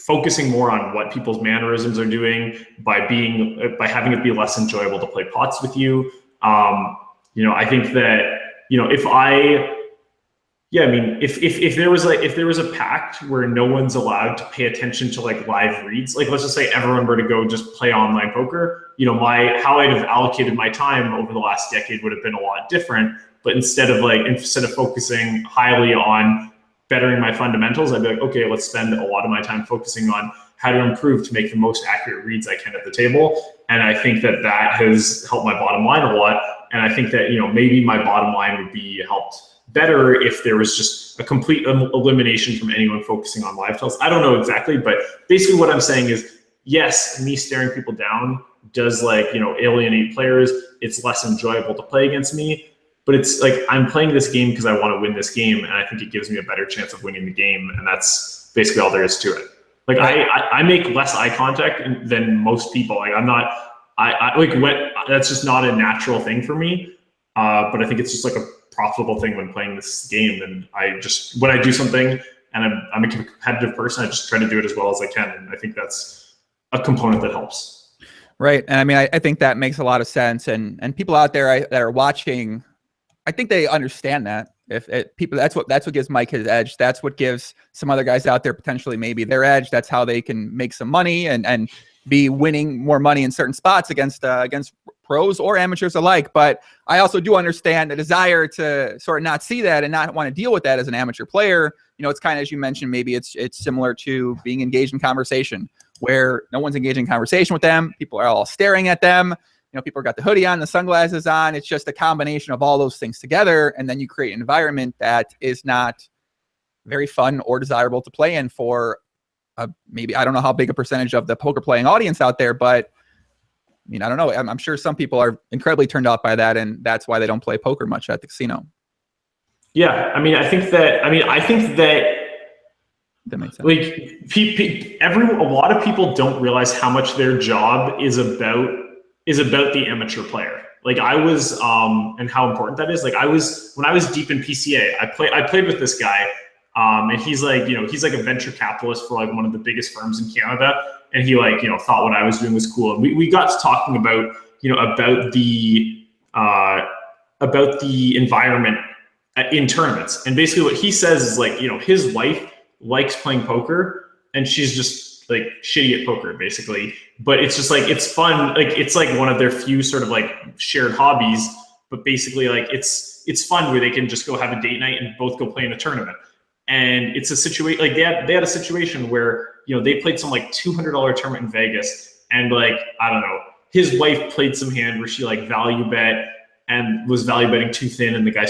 focusing more on what people's mannerisms are doing, by having it be less enjoyable to play pots with you. I think that if there was a pact where no one's allowed to pay attention to like live reads, like let's just say everyone were to go just play online poker, how I'd have allocated my time over the last decade would have been a lot different. But instead of focusing highly on bettering my fundamentals, I'd be like, okay, let's spend a lot of my time focusing on how to improve to make the most accurate reads I can at the table. And I think that has helped my bottom line a lot. And I think that, maybe my bottom line would be helped better if there was just a complete elimination from anyone focusing on live tells. I don't know exactly, but basically what I'm saying is, yes, me staring people down does alienate players. It's less enjoyable to play against me. But it's like I'm playing this game because I want to win this game, and I think it gives me a better chance of winning the game, and that's basically all there is to it. Like I make less eye contact than most people. Like that's just not a natural thing for me. But I think it's just like a profitable thing when playing this game. And when I do something and I'm a competitive person, I just try to do it as well as I can, and I think that's a component that helps. Right, and I mean I think that makes a lot of sense. And people out there that are watching, I think they understand that. That's what gives Mike his edge. That's what gives some other guys out there potentially maybe their edge. That's how they can make some money and be winning more money in certain spots against pros or amateurs alike. But I also do understand the desire to sort of not see that and not want to deal with that as an amateur player. It's kind of, as you mentioned, maybe it's similar to being engaged in conversation where no one's engaging in conversation with them. People are all staring at them. People got the hoodie on, the sunglasses on. It's just a combination of all those things together. And then you create an environment that is not very fun or desirable to play in for maybe, I don't know how big a percentage of the poker playing audience out there, but I mean, I don't know. I'm sure some people are incredibly turned off by that. And that's why they don't play poker much at the casino. Yeah. I mean, I think that that makes sense. Like a lot of people don't realize how much their job is about the amateur player. Like I was, and how important that is. Like when I was deep in PCA, I played with this guy, and he's like, he's like a venture capitalist for like one of the biggest firms in Canada. And he thought what I was doing was cool. And we got to talking about, about the environment in tournaments. And basically what he says is like, his wife likes playing poker and she's just like shitty at poker basically, but it's just like, it's fun. Like, it's like one of their few sort of like shared hobbies, but basically like it's fun where they can just go have a date night and both go play in a tournament. And it's a situation like they had a situation where, they played some like $200 tournament in Vegas, and like, I don't know, his wife played some hand where she like value bet and was value betting too thin, and the guy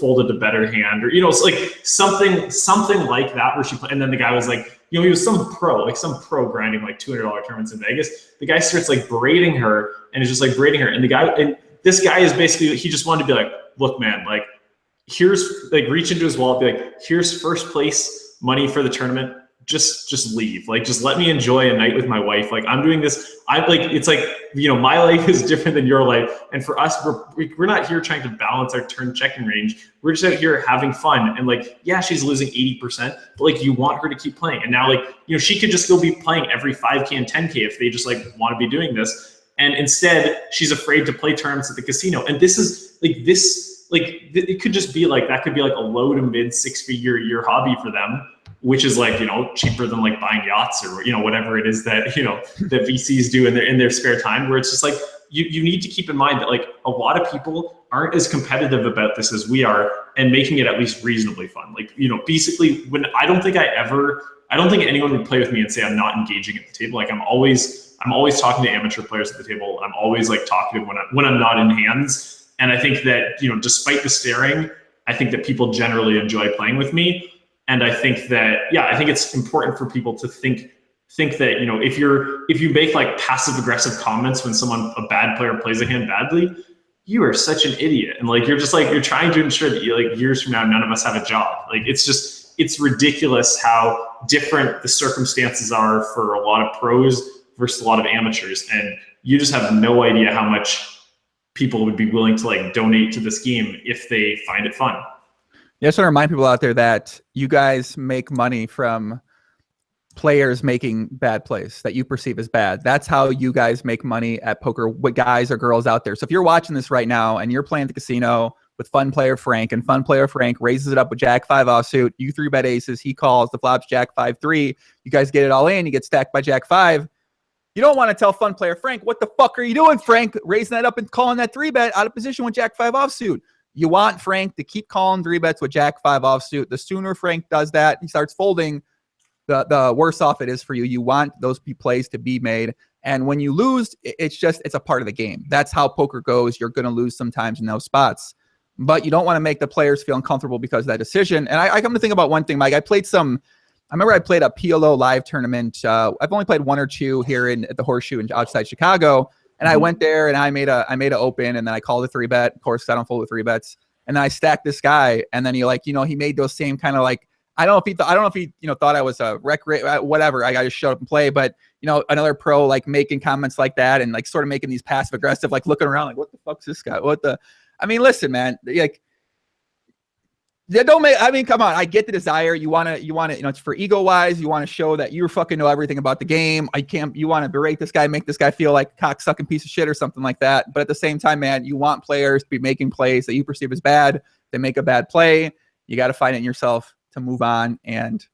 folded a better hand, or it's like something like that where she played, and then the guy was like, he was some pro grinding like $200 tournaments in Vegas. The guy starts like berating her and is just like berating her, and this guy is basically, he just wanted to be like, look, man, like, here's like, reach into his wallet, be like, here's first place money for the tournament. Just leave. Like, just let me enjoy a night with my wife. Like, I'm doing this. It's like, my life is different than your life. And for us, we're not here trying to balance our turn checking range. We're just out here having fun. And like, yeah, she's losing 80%, but like, you want her to keep playing. And now, like, she could just go be playing every 5K and 10K if they just like want to be doing this. And instead, she's afraid to play tournaments at the casino. And this is like, it could just be like, that could be like a low to mid 6-figure a year hobby for them, which is like, cheaper than like buying yachts or, whatever it is that, that VCs do in their spare time, where it's just like, you need to keep in mind that like a lot of people aren't as competitive about this as we are, and making it at least reasonably fun. Like, basically when I don't think anyone would play with me and say I'm not engaging at the table. Like, I'm always talking to amateur players at the table. I'm always like talking when I'm not in hands. And I think that, despite the staring, I think that people generally enjoy playing with me. And I think that, I think it's important for people to think that, if you make like passive aggressive comments when a bad player plays a hand badly, you are such an idiot. And like, you're just like, you're trying to ensure that like years from now, none of us have a job. Like, it's ridiculous how different the circumstances are for a lot of pros versus a lot of amateurs. And you just have no idea how much people would be willing to like donate to this game if they find it fun. Yeah, I just want to remind people out there that you guys make money from players making bad plays that you perceive as bad. That's how you guys make money at poker, with guys or girls out there. So if you're watching this right now and you're playing at the casino with Fun Player Frank, and Fun Player Frank raises it up with Jack 5 offsuit, you 3-bet aces, he calls, the flops Jack 5-3, you guys get it all in, you get stacked by Jack 5. You don't want to tell Fun Player Frank, what the fuck are you doing, Frank? Raising that up and calling that 3-bet out of position with Jack 5 offsuit. You want Frank to keep calling 3-bets with Jack 5 offsuit. The sooner Frank does that, he starts folding, the worse off it is for you. You want those plays to be made. And when you lose, it's a part of the game. That's how poker goes. You're going to lose sometimes in those spots. But you don't want to make the players feel uncomfortable because of that decision. And I come to think about one thing, Mike. I remember I played a PLO live tournament. I've only played one or two here at the Horseshoe outside Chicago. And I went there and I made a open, and then I called a 3-bet. Of course, I don't fold with 3-bets. And then I stacked this guy, and then he made those same kind of like, I don't know if he thought I was a whatever. I just showed up and play, but another pro like making comments like that and like sort of making these passive aggressive, like looking around like, what the fuck's this guy? Listen, man, like, come on. I get the desire. You want to, it's for ego wise. You want to show that you fucking know everything about the game. You want to berate this guy, make this guy feel like a cocksucking piece of shit or something like that. But at the same time, man, you want players to be making plays that you perceive as bad. They make a bad play. You got to find it in yourself to move on and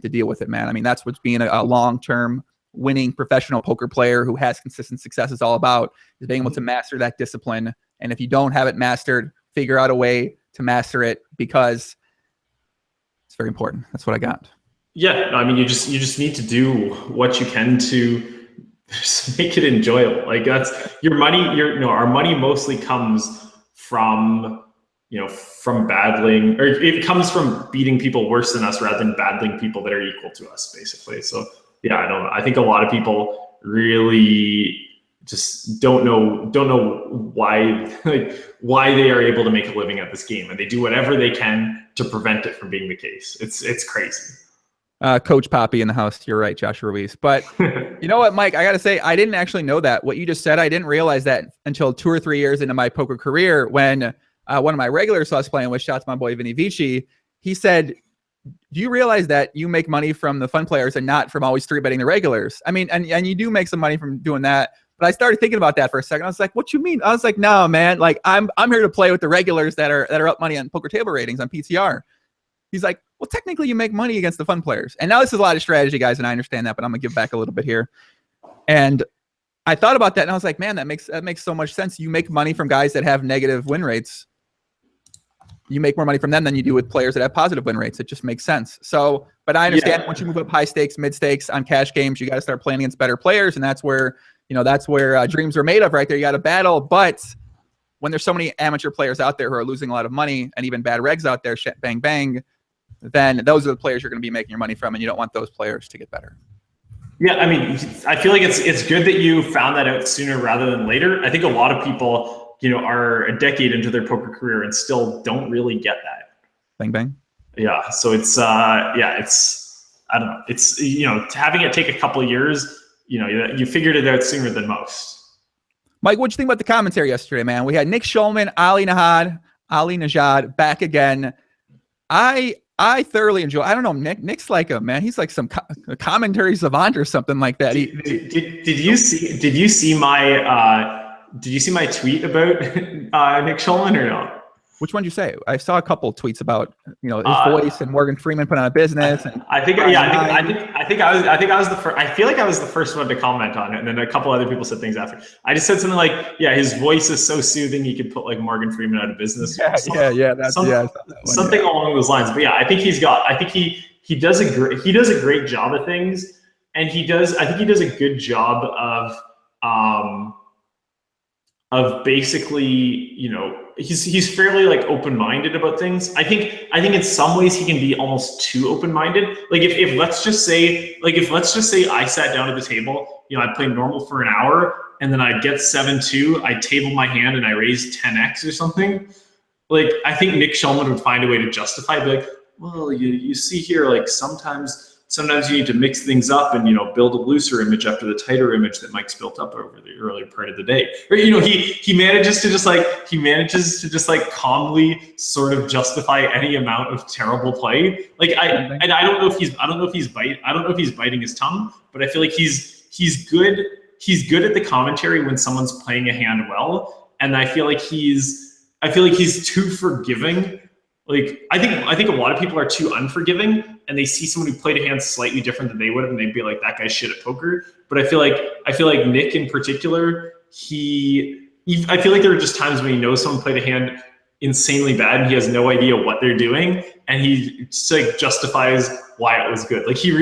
to deal with it, man. I mean, that's what's being a long-term winning professional poker player who has consistent success is all about, is being able to master that discipline. And if you don't have it mastered, figure out a way to master it, because it's very important. That's what I got. Yeah, I mean, you just need to do what you can to just make it enjoyable. Like, that's your money. Our money mostly comes from battling, or it comes from beating people worse than us rather than battling people that are equal to us, basically. So yeah, I think a lot of people really just don't know why they are able to make a living at this game, and they do whatever they can to prevent it from being the case. It's crazy. Coach Poppy in the house. You're right, Josh Ruiz. But you know what, Mike? I got to say, I didn't actually know that. What you just said, I didn't realize that until 2 or 3 years into my poker career, when one of my regulars I was playing with, shots my boy Vinny Vici, he said, do you realize that you make money from the fun players and not from always 3-betting the regulars? I mean, and you do make some money from doing that. But I started thinking about that for a second. I was like, what you mean? I was like, no, man, like I'm here to play with the regulars that are up money on poker table ratings on PTR. He's like, well, technically you make money against the fun players. And now this is a lot of strategy, guys, and I understand that, but I'm gonna give back a little bit here. And I thought about that and I was like, man, that makes so much sense. You make money from guys that have negative win rates. You make more money from them than you do with players that have positive win rates. It just makes sense. So, but I understand once you move up high stakes, mid stakes on cash games, you got to start playing against better players. And that's where, dreams are made of right there. You got to battle. But when there's so many amateur players out there who are losing a lot of money and even bad regs out there, shit, bang, bang, then those are the players you're going to be making your money from. And you don't want those players to get better. Yeah, I mean, I feel like it's good that you found that out sooner rather than later. I think a lot of people, are a decade into their poker career and still don't really get that. Bang, bang. Yeah. So it's, I don't know. It's, having it take a couple of years, you figured it out sooner than most. Mike, what'd you think about the commentary yesterday, man? We had Nick Schulman, Ali Najad back again. I thoroughly enjoy. I don't know, Nick's like he's like some commentary savant or something like that. Did you see my tweet about Nick Schulman or not? Which one did you say? I saw a couple of tweets about his voice and Morgan Freeman put on a business. And I think I was the first. I feel like I was the first one to comment on it, and then a couple other people said things after. I just said something like, "Yeah, his voice is so soothing, he could put like Morgan Freeman out of business." Something along those lines. But yeah, I think he does a great job of things, and I think he does a good job of basically, he's fairly like open-minded about things. I think in some ways he can be almost too open-minded. Like if let's just say I sat down at the table, I played normal for an hour and then I get 7-2, I table my hand and I raise 10x or something. Like I think Nick Schulman would find a way to justify, be like, well, you see here, like sometimes you need to mix things up and, build a looser image after the tighter image that Mike's built up over the earlier part of the day. Or, he manages to just calmly sort of justify any amount of terrible play. Like I don't know if he's biting his tongue, but I feel like he's good at the commentary when someone's playing a hand well. And I feel like he's too forgiving. Like I think a lot of people are too unforgiving, and they see someone who played a hand slightly different than they would have, and they'd be like, "That guy's shit at poker." But I feel like Nick in particular, I feel like there are just times when he knows someone played a hand insanely bad, and he has no idea what they're doing, and he just like justifies why it was good. Like he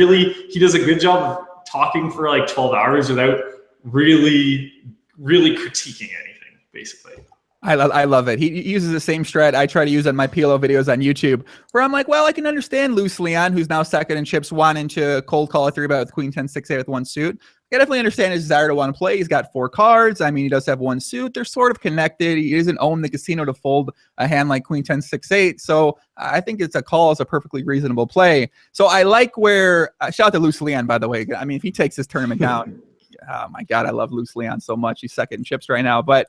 does a good job of talking for like 12 hours without really critiquing anything, basically. I love it. He uses the same strat I try to use on my PLO videos on YouTube, where I'm like, well, I can understand Luce Leon, who's now second in chips, wanting to cold call a 3-bet with queen 10-6-8 with one suit. I definitely understand his desire to want to play. He's got 4 cards. I mean, he does have one suit. They're sort of connected. He doesn't own the casino to fold a hand like queen 10-6-8. So I think it's a call as a perfectly reasonable play. So I like where shout out to Luce Leon, by the way. I mean, if he takes this tournament down, oh my God, I love Luce Leon so much. He's second in chips right now, but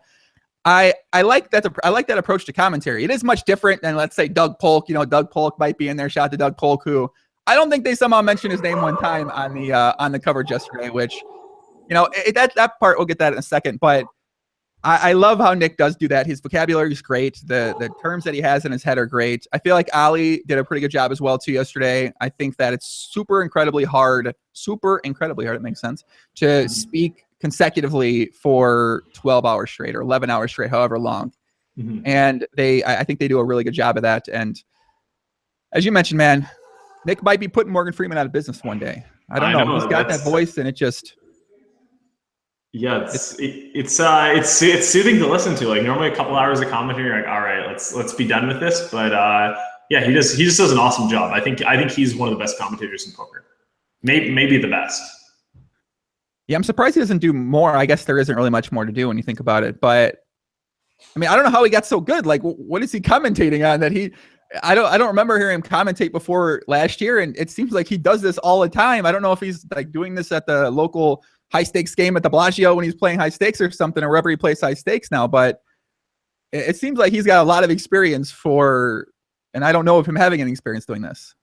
I like that. I like that approach to commentary. It is much different than, let's say, Doug Polk. Doug Polk might be in there. Shout out to Doug Polk, who I don't think they somehow mentioned his name one time on the coverage yesterday. Which, that part we'll get that in a second. But I love how Nick does do that. His vocabulary is great. The terms that he has in his head are great. I feel like Ali did a pretty good job as well too yesterday. I think that it's super incredibly hard. It makes sense to speak consecutively for 12 hours straight or 11 hours straight, however long. Mm-hmm. And I think they do a really good job of that. And as you mentioned, man, Nick might be putting Morgan Freeman out of business one day. I don't know. He's got that voice, and it just. Yeah, it's soothing to listen to. Like normally a couple hours of commentary, you're like, all right, let's be done with this. But yeah, he just does an awesome job. I think he's one of the best commentators in poker. Maybe the best. Yeah, I'm surprised he doesn't do more. I guess there isn't really much more to do when you think about it. But I mean, I don't know how he got so good. Like, what is he commentating on that I don't remember hearing him commentate before last year. And it seems like he does this all the time. I don't know if he's like doing this at the local high stakes game at the Bellagio when he's playing high stakes or something, or wherever he plays high stakes now. But it seems like he's got a lot of experience and I don't know of him having any experience doing this.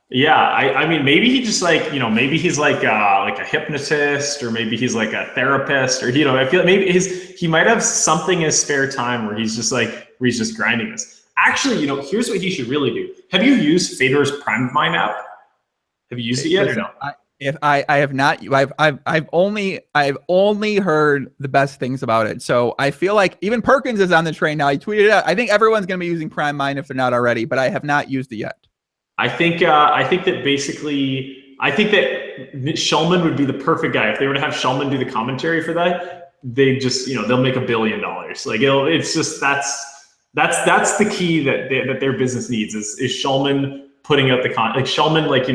Yeah, I mean, maybe he just maybe he's like a hypnotist, or maybe he's like a therapist, or I feel like maybe he might have something in his spare time where he's just grinding this. Actually, here's what he should really do. Have you used Fedor's Prime Mine app? Have you used it yet or no? I have not. I've only heard the best things about it. So I feel like even Perkins is on the train now. He tweeted it out. I think everyone's going to be using Prime Mine if they're not already, but I have not used it yet. I think that Shulman would be the perfect guy. If they were to have Shulman do the commentary for that, they just, they'll make $1 billion. Like it's just, that's the key that their business needs is Shulman putting out the content, like Shulman, like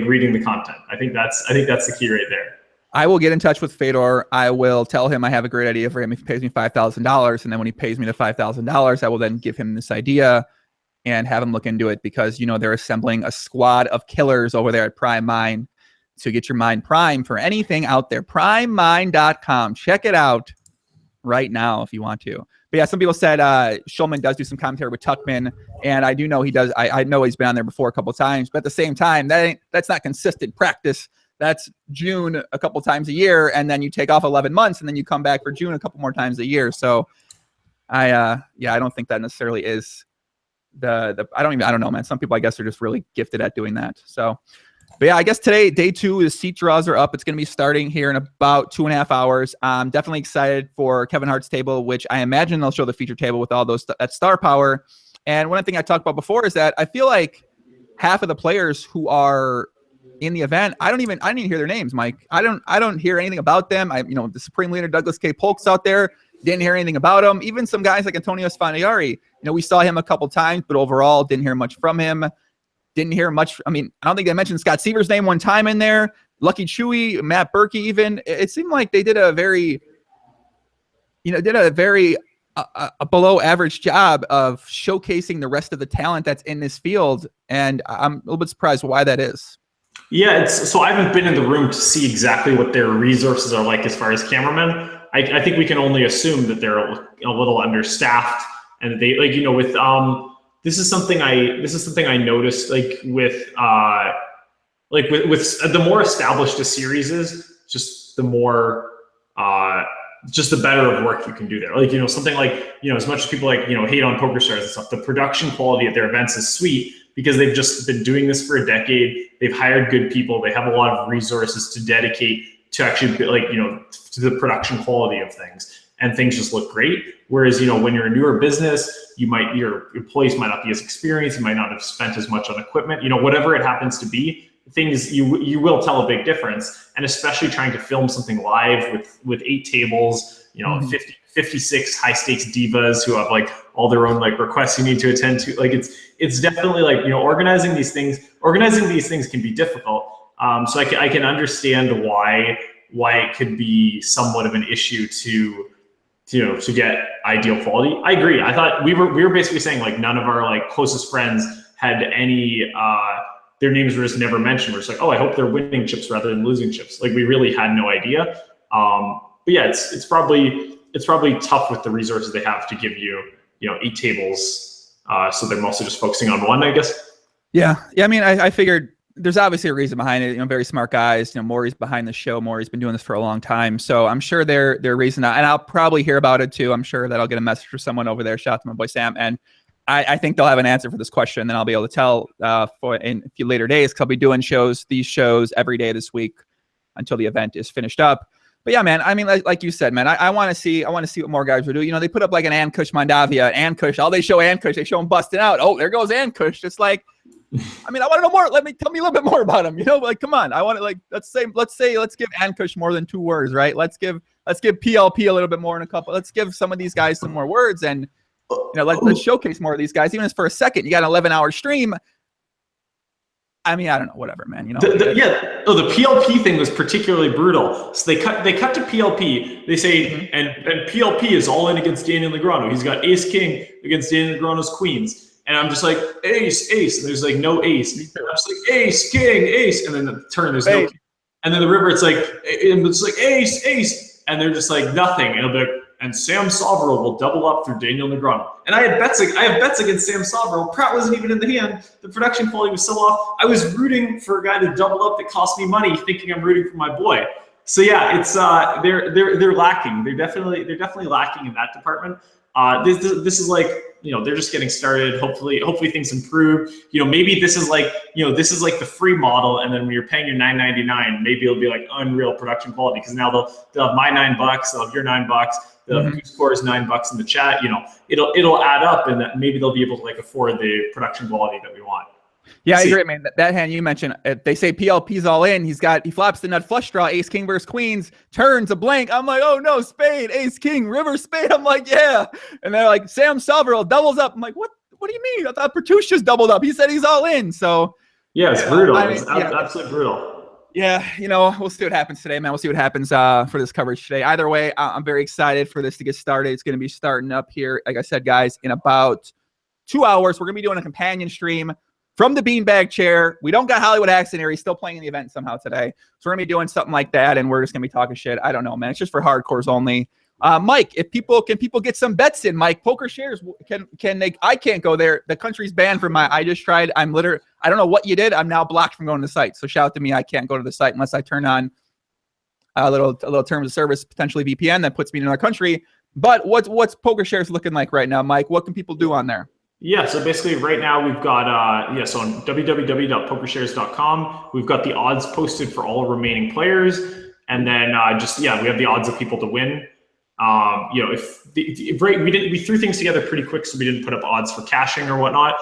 reading the content. I think that's the key right there. I will get in touch with Fedor. I will tell him I have a great idea for him if he pays me $5,000. And then when he pays me the $5,000, I will then give him this idea and have him look into it, because, they're assembling a squad of killers over there at Prime Mine to get your mind prime for anything out there. PrimeMine.com. Check it out right now if you want to. But yeah, some people said Shulman does do some commentary with Tuckman, and I do know he does. I know he's been on there before a couple of times, but at the same time, that's not consistent practice. That's June a couple times a year, and then you take off 11 months, and then you come back for June a couple more times a year. So I don't think that necessarily is I don't know, man. Some people, I guess, are just really gifted at doing that. So, but yeah, I guess today, day 2, the seat draws are up. It's going to be starting here in about 2.5 hours. I'm definitely excited for Kevin Hart's table, which I imagine they'll show the feature table with all that star power. And one thing I talked about before is that I feel like half of the players who are in the event, I didn't even hear their names, Mike. I don't hear anything about them. The Supreme Leader Douglas K. Polk's out there. Didn't hear anything about him. Even some guys like Antonio Sfaniari, we saw him a couple times, but overall didn't hear much from him. Didn't hear much. I don't think they mentioned Scott Seaver's name one time in there. Lucky Chewy, Matt Berkey even. It seemed like they did a very below average job of showcasing the rest of the talent that's in this field. And I'm a little bit surprised why that is. Yeah, so I haven't been in the room to see exactly what their resources are like as far as cameramen. I think we can only assume that they're a little understaffed, and they this is something I noticed with the more established a series is, just the more just the better of work you can do there. Something like, as much as people hate on Poker Stars and stuff, the production quality at their events is sweet because they've just been doing this for a decade. They've hired good people. They have a lot of resources to dedicate to actually to the production quality of things, and things just look great. Whereas, when you're a newer business, your employees might not be as experienced. You might not have spent as much on equipment, whatever it happens to be, things you will tell a big difference. And especially trying to film something live with 8 tables, 56 high stakes divas who have all their own requests you need to attend to. It's definitely organizing these things can be difficult. So I can understand why it could be somewhat of an issue to get ideal quality. I agree. I thought we were basically saying none of our closest friends had any their names were just never mentioned. We're just I hope they're winning chips rather than losing chips. We really had no idea. But yeah, it's probably tough with the resources they have to give you 8 tables. So they're mostly just focusing on one, I guess. Yeah. I figured there's obviously a reason behind it. Very smart guys. Maury's behind the show. Maury's been doing this for a long time, so I'm sure their reason. And I'll probably hear about it too. I'm sure that I'll get a message from someone over there. Shout out to my boy Sam. And I think they'll have an answer for this question. And then I'll be able to tell for in a few later days, because I'll be doing these shows every day this week until the event is finished up. But yeah, man. Like you said, man. I want to see what more guys will do. They put up an Ankush Mandavia, Ankush. All they show Ankush, they show him busting out. Oh, there goes Ankush. It's I want to know more. Tell me a little bit more about him. Come on. I want to let's give Ankush more than 2 words, right? Let's give PLP a little bit more in a couple. Let's give some of these guys some more words, and let's showcase more of these guys, even if for a second. You got an 11-hour stream. I don't know, whatever, man. The PLP thing was particularly brutal. So they cut to PLP. They say, and PLP is all in against Daniel Negreanu. He's got ace king against Daniel Negreanu's queens. And I'm just ace, and there's no ace. I'm just ace, king, ace, and then the turn there's no king. And then the river it's ace, and they're just nothing. And it'll be and Sam Soverel will double up through Daniel Negreanu. And I have bets against Sam Soverel. Pratt wasn't even in the hand. The production quality was so off. I was rooting for a guy to double up that cost me money, thinking I'm rooting for my boy. So yeah, it's they're lacking. They're definitely lacking in that department. This is like, they're just getting started. Hopefully things improve. Maybe this is like the free model, and then when you're paying your $9.99, maybe it'll be like unreal production quality, because now they'll have my $9, they'll have your $9, they'll have Goose Core's $9 in the chat. It'll add up, and that maybe they'll be able to like afford the production quality that we want. Yeah, I agree, man. That hand you mentioned, they say PLP's all in. He flops the nut flush draw, ace king versus queens, turns a blank. I'm like, oh no, spade, ace king, river spade. I'm like, yeah. And they're like, Sam Salvador doubles up. I'm like, what do you mean? I thought Bertucci just doubled up. He said he's all in. So yeah, it's brutal. It's absolutely brutal. Yeah, we'll see what happens today, man. We'll see what happens for this coverage today. Either way, I'm very excited for this to get started. It's going to be starting up here, like I said, guys, in about 2 hours. We're going to be doing a companion stream from the beanbag chair. We don't got Hollywood Accent here. He's still playing in the event somehow today. So we're going to be doing something like that, and we're just going to be talking shit. I don't know, man. It's just for hardcores only. Mike, can people get some bets in, Mike? Poker shares, can they? I can't go there. The country's banned from I just tried. I don't know what you did. I'm now blocked from going to the site. So shout out to me. I can't go to the site unless I turn on a little terms of service, potentially VPN, that puts me in another country. But what's poker shares looking like right now, Mike? What can people do on there? Yeah, so basically right now we've got, so on www.pokershares.com, we've got the odds posted for all remaining players. And then we have the odds of people to win. We threw things together pretty quick, so we didn't put up odds for cashing or whatnot.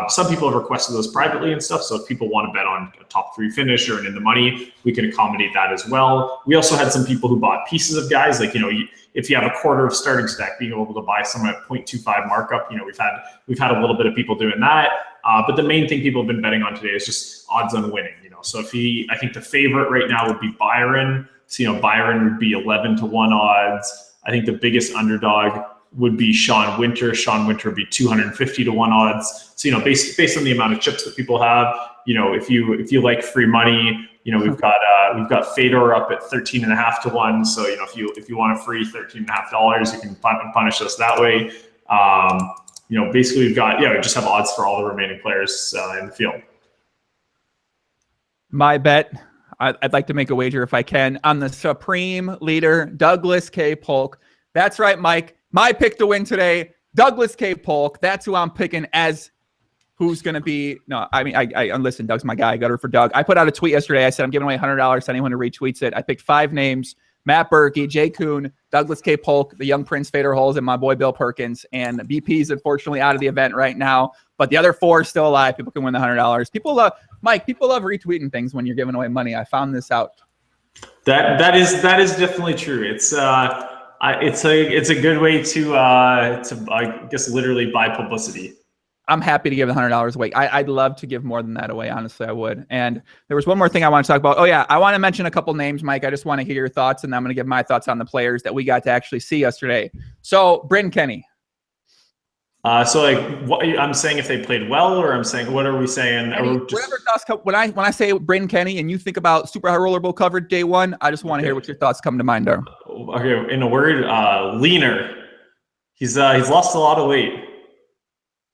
Some people have requested those privately and stuff. So if people want to bet on a top 3 finish or an in the money, we can accommodate that as well. We also had some people who bought pieces of guys, like, if you have a quarter of starting stack, being able to buy someone at 0.25 markup, we've had a little bit of people doing that. But the main thing people have been betting on today is just odds on winning. So I think the favorite right now would be Byron. So Byron would be 11-1 odds. I think the biggest underdog would be Sean Winter. Sean Winter would be 250-1 odds. So based on the amount of chips that people have, if you like free money, we've got Fedor up at 13.5-1. So if you want a free $13.50, you can punish us that way. Basically we just have odds for all the remaining players in the field. My bet, I'd like to make a wager if I can on the supreme leader, Douglas K. Polk. That's right, Mike. My pick to win today, Douglas K. Polk. That's who I'm picking as who's going to be. No, I mean, I listen, Doug's my guy. I got her for Doug. I put out a tweet yesterday. I said I'm giving away $100 to anyone who retweets it. I picked 5 names: Matt Berkey, Jay Kuhn, Douglas K. Polk, the young Prince Fader Holes, and my boy Bill Perkins. And BP's unfortunately out of the event right now, but the other 4 are still alive. People can win the $100. People love retweeting things when you're giving away money. I found this out. That is definitely true. It's a good way to I guess literally buy publicity. I'm happy to give $100 away. I'd love to give more than that away. Honestly, I would. And there was one more thing I want to talk about. Oh yeah, I want to mention a couple names, Mike. I just want to hear your thoughts, and then I'm going to give my thoughts on the players that we got to actually see yesterday. So Bryn Kenny. I'm saying if they played well, or I'm saying, what are we saying? Whatever thoughts come, when I say Bryn Kenny and you think about Super High Roller Bowl coverage day one, I just want to hear what your thoughts come to mind are. Okay, in a word, leaner. He's lost a lot of weight.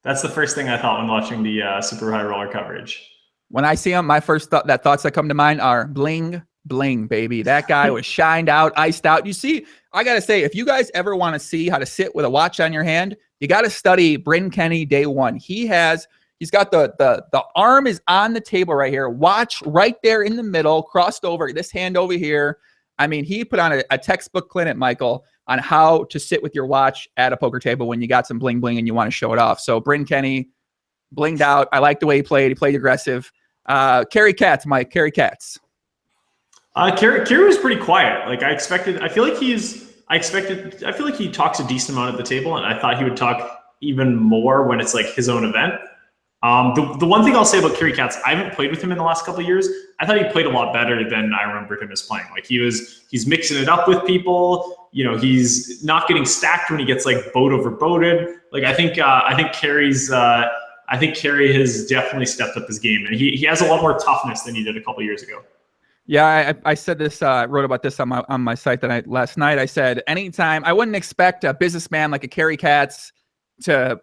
That's the first thing I thought when watching the Super High Roller coverage. When I see him, my first thoughts that come to mind are bling, bling, baby. That guy was shined out, iced out. You see, I got to say, if you guys ever want to see how to sit with a watch on your hand, you got to study Bryn Kenny day one. He's got the arm is on the table right here. Watch right there in the middle, crossed over, this hand over here. I mean, he put on a textbook clinic, Michael, on how to sit with your watch at a poker table when you got some bling bling and you want to show it off. So Bryn Kenny blinged out. I like the way he played. He played aggressive. Kerry Katz, Mike. Kerry Katz. Kerry was pretty quiet. Like I expected. I feel like he talks a decent amount at the table, and I thought he would talk even more when it's like his own event. The one thing I'll say about Kerry Katz, I haven't played with him in the last couple of years. I thought he played a lot better than I remembered him as playing. Like he's mixing it up with people. He's not getting stacked when he gets like boat over boated. Like I think Kerry has definitely stepped up his game, and he has a lot more toughness than he did a couple of years ago. Yeah, I said this, wrote about this on my site last night. I said, anytime, I wouldn't expect a businessman like a Kerry Katz to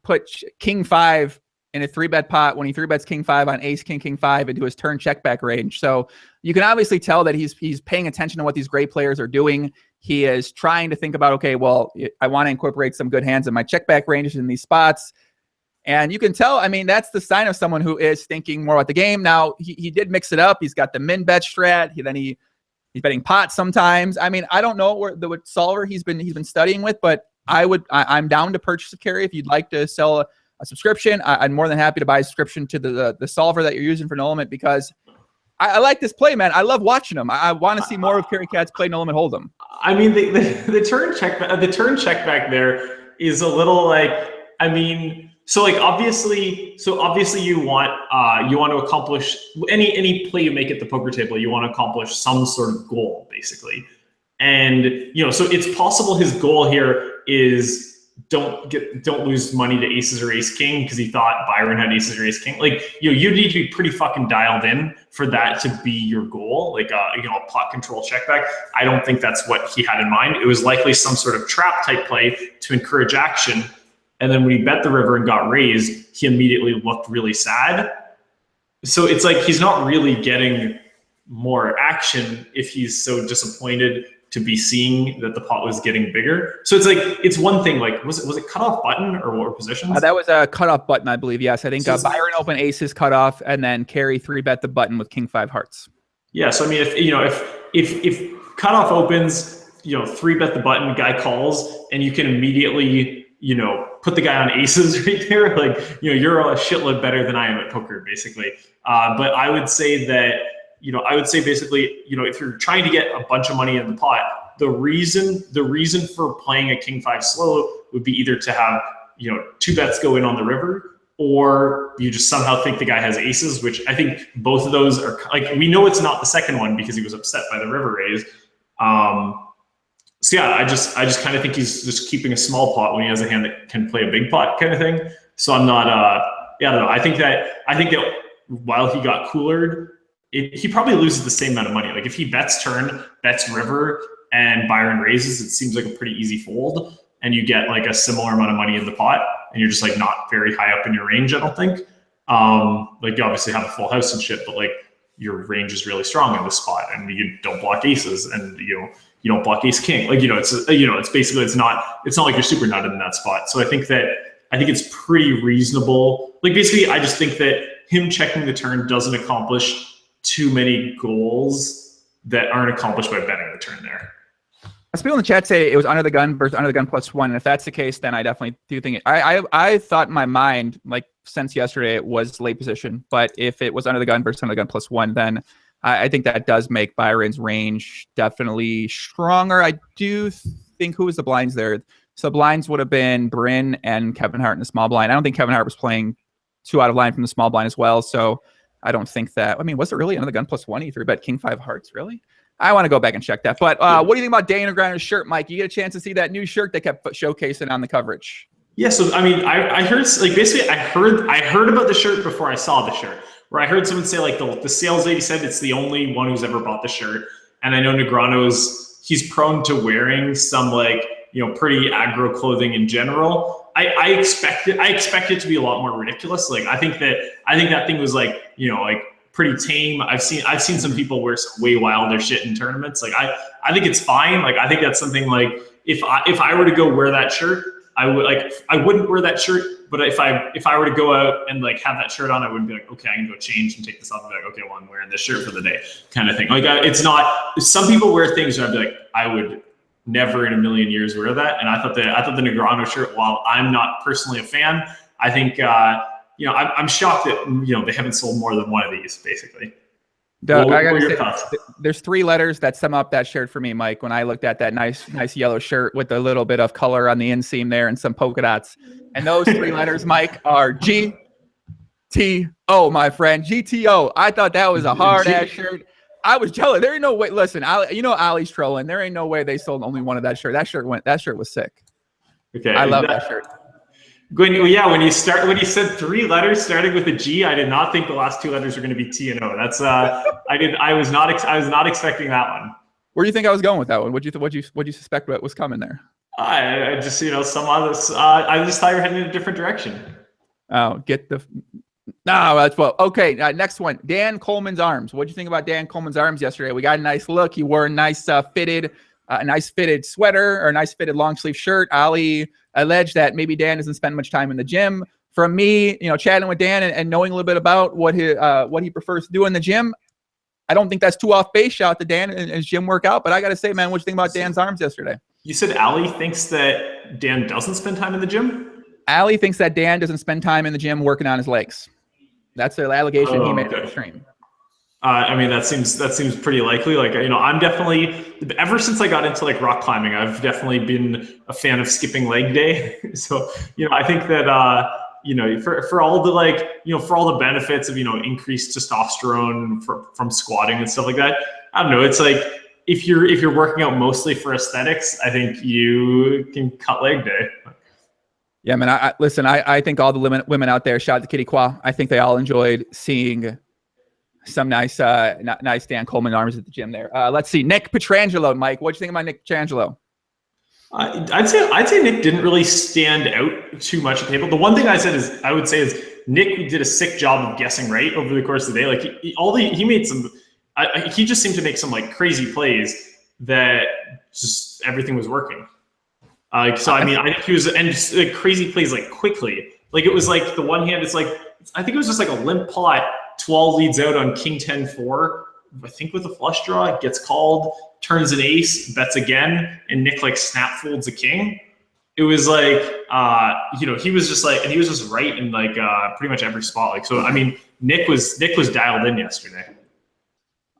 put King 5 in a 3-bet pot when he 3-bets King 5 on Ace King King 5 into his turn check back range. So you can obviously tell that he's paying attention to what these great players are doing. He is trying to think about, okay, well, I want to incorporate some good hands in my check back ranges in these spots. And you can tell, I mean, that's the sign of someone who is thinking more about the game. Now, he did mix it up. He's got the min bet strat. He's betting pot sometimes. I mean, I don't know what solver he's been studying with, but I'm down to purchase a carry. If you'd like to sell a subscription, I'm more than happy to buy a subscription to the solver that you're using for no limit, because I like this play, man. I love watching him. I want to see more of Carry Cats play no limit hold'em. I mean, the turn check back there is a little like, I mean, so obviously you want to accomplish any play you make at the poker table. You want to accomplish some sort of goal, basically, and so it's possible his goal here is don't lose money to aces or ace king because he thought Byron had aces or ace king. You need to be pretty fucking dialed in for that to be your goal. A pot control check back. I don't think that's what he had in mind. It was likely some sort of trap type play to encourage action. And then when he bet the river and got raised, he immediately looked really sad. So it's like he's not really getting more action if he's so disappointed to be seeing that the pot was getting bigger. So it's like, it's one thing, was it cutoff button or what were positions? That was a cutoff button, I believe. Yes, I think Byron open aces cut off, and then Carry 3-bet the button with king 5 hearts. Yeah, so I mean, if cutoff opens, 3-bet the button, guy calls, and you can immediately put the guy on aces right there. You're a shitload better than I am at poker, basically. But I would say that, basically, if you're trying to get a bunch of money in the pot, the reason for playing a king 5 slow would be either to have, 2 bets go in on the river, or you just somehow think the guy has aces, which I think both of those are we know it's not the second one because he was upset by the river raise. So yeah, I just kind of think he's just keeping a small pot when he has a hand that can play a big pot kind of thing. So I'm not, I don't know. I think that while he got coolered, he probably loses the same amount of money. If he bets turn, bets river, and Byron raises, it seems like a pretty easy fold, and you get a similar amount of money in the pot, and you're just not very high up in your range, I don't think. You obviously have a full house and shit, but your range is really strong in this spot, and you don't block aces, and you don't block ace king. It's basically, it's not like you're super nutted in that spot. So I think it's pretty reasonable. Basically, I just think that him checking the turn doesn't accomplish too many goals that aren't accomplished by betting the turn there. Some people in the chat say it was under the gun versus under the gun +1. And if that's the case, then I definitely do think it. I thought in my mind, since yesterday, it was late position. But if it was under the gun versus under the gun +1, then I think that does make Byron's range definitely stronger. I do think, who was the blinds there? So the blinds would have been Bryn and Kevin Hart in the small blind. I don't think Kevin Hart was playing 2 out of line from the small blind as well. So I don't think that. I mean, was it really under the gun +1? He 3-bet king 5 hearts, really? I want to go back and check that. But what do you think about Daniel Grinder's shirt, Mike? You get a chance to see that new shirt they kept showcasing on the coverage. Yeah, so I mean, I heard basically I heard about the shirt before I saw the shirt. Where I heard someone say the sales lady said it's the only one who's ever bought the shirt, and I know he's prone to wearing some pretty aggro clothing in general. I expect it to be a lot more ridiculous. I think that thing was pretty tame. I've seen some people wear some way wilder shit in tournaments. I think it's fine. I think that's something if I were to go wear that shirt, I wouldn't wear that shirt. But if I were to go out and have that shirt on, I wouldn't be okay, I can go change and take this off and be okay, well, I'm wearing this shirt for the day kind of thing. It's not, some people wear things where I'd be I would never in a million years wear that. And I thought the Negreanu shirt, while I'm not personally a fan, I think, I'm shocked that, they haven't sold more than one of these basically. Doug, I gotta say, there's 3 letters that sum up that shirt for me, Mike. When I looked at that nice yellow shirt with a little bit of color on the inseam there and some polka dots, and those 3 letters, Mike, are GTO, my friend, GTO. I thought that was a hard ass shirt. I was jealous. There ain't no way. Listen, Ali's trolling. There ain't no way they sold only one of that shirt. That shirt was sick. Okay, I love that shirt. When you said 3 letters starting with a G, I did not think the last 2 letters were going to be T and O. That's I was not expecting that one. Where do you think I was going with that one? What'd you suspect what was coming there? I just some others. I just thought you were heading in a different direction. Oh, that's well. Okay, next one. Dan Coleman's arms. What'd you think about Dan Coleman's arms yesterday? We got a nice look. He wore a nice fitted a nice fitted sweater or a nice fitted long sleeve shirt. Ali alleged that maybe Dan doesn't spend much time in the gym. From me, chatting with Dan and knowing a little bit about what he prefers to do in the gym, I don't think that's too off base. Shout out to Dan and his gym workout. But I got to say, man, what do you think about Dan's arms yesterday? You said Ali thinks that Dan doesn't spend time in the gym? Ali thinks that Dan doesn't spend time in the gym working on his legs. That's the allegation he made on the stream. I mean, that seems pretty likely. Like, I'm definitely, ever since I got into like rock climbing, I've definitely been a fan of skipping leg day. So, I think that, for all the for all the benefits of, increased testosterone from squatting and stuff like that, I don't know. It's like, if you're working out mostly for aesthetics, I think you can cut leg day. Yeah, man. I think all the women out there, shout out to Kitty Qua. I think they all enjoyed seeing some nice Dan Coleman arms at the gym there. Let's see, Nick Petrangelo. Mike, what do you think about Nick Petrangelo? I'd say Nick didn't really stand out too much at the table. The one thing I would say is Nick did a sick job of guessing right over the course of the day. Like he made some. He just seemed to make some like crazy plays that just everything was working. I think he was, and just like crazy plays like quickly. Like it was like the one hand, it's like, I think it was just like a limp pot. 12 leads out on king 10-4. I think with a flush draw, it gets called, turns an ace, bets again, and Nick like snap folds a king. It was like, he was just like, and he was just right in like pretty much every spot. Like, so I mean, Nick was dialed in yesterday.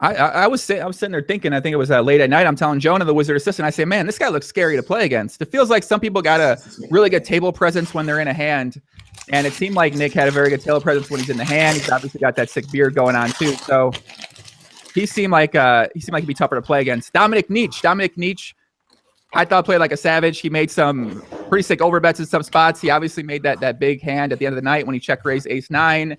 I was sitting there thinking, I think it was late at night, I'm telling Jonah, the Wizard assistant, I say, man, this guy looks scary to play against. It feels like some people got a really good table presence when they're in a hand. And it seemed like Nick had a very good table presence when he's in the hand. He's obviously got that sick beard going on too. So he seemed like he'd be tougher to play against. Dominic Nietzsche, I thought played like a savage. He made some pretty sick overbets in some spots. He obviously made that big hand at the end of the night when he check raised ace-9.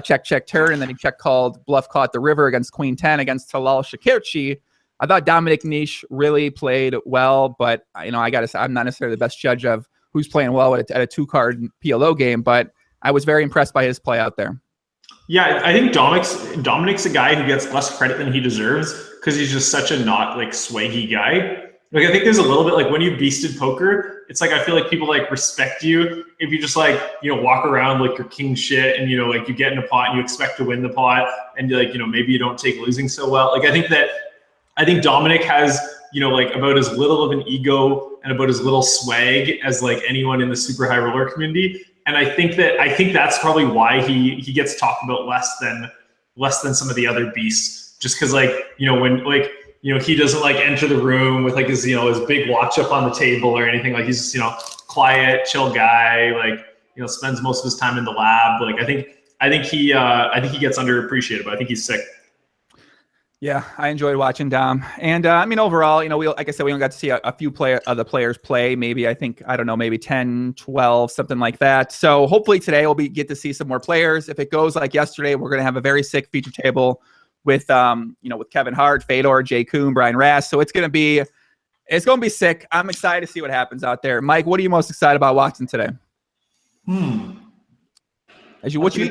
Check turn, and then he check called bluff caught the river against queen 10 against Talal Shakirchi. I thought Dominic Niche really played well, but I gotta say, I'm not necessarily the best judge of who's playing well at a 2-card PLO game, but I was very impressed by his play out there. Yeah, I think Dominic's a guy who gets less credit than he deserves because he's just such a not like swaggy guy. Like I think there's a little bit like when you beasted poker, it's like I feel like people like respect you if you just like walk around like you're king shit and like you get in a pot and you expect to win the pot and you're like maybe you don't take losing so well. Like I think Dominic has like about as little of an ego and about as little swag as like anyone in the super high roller community. And I think that's probably why he gets talked about less than some of the other beasts, just because when he doesn't like enter the room with like his his big watch up on the table or anything. Like he's just quiet, chill guy. Like spends most of his time in the lab. Like I think he gets underappreciated, but I think he's sick. Yeah, I enjoyed watching Dom, and overall, like I said, we only got to see a few other players play. Maybe maybe 10, 12, something like that. So hopefully today we'll get to see some more players. If it goes like yesterday, we're gonna have a very sick feature table with with Kevin Hart, Fedor, Jay Kuhn, Brian Rass. So it's gonna be sick. I'm excited to see what happens out there. Mike, what are you most excited about watching today? What you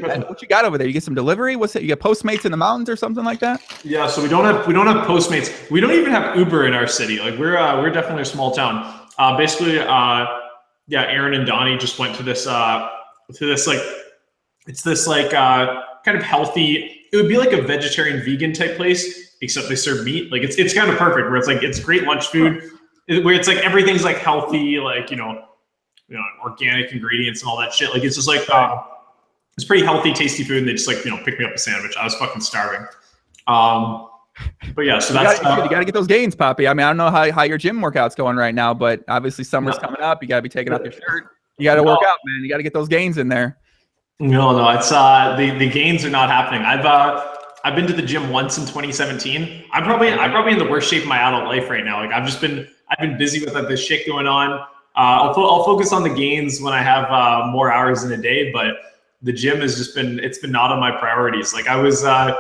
got over there? You get some delivery? What's it? You get Postmates in the mountains or something like that? Yeah, so we don't have Postmates. We don't even have Uber in our city. Like we're definitely a small town. Basically, Aaron and Donnie just went to this like it's this like kind of healthy. It would be like a vegetarian vegan type place, except they serve meat. Like it's kind of perfect where it's like it's great lunch food where it's like everything's like healthy, like organic ingredients and all that shit. Like it's just like it's pretty healthy, tasty food, and they just like pick me up a sandwich. I was fucking starving. But yeah, so that's you got to get those gains, Poppy. I mean, I don't know how your gym workout's going right now, but obviously summer's coming up. You got to be taking off your shirt. You got to work out, man. You got to get those gains in there. No, it's the gains are not happening. I've been to the gym once in 2017. I'm probably in the worst shape of my adult life right now. Like I've been busy with like this shit going on. I'll focus on the gains when I have more hours in a day, but the gym has been not on my priorities. Like I was out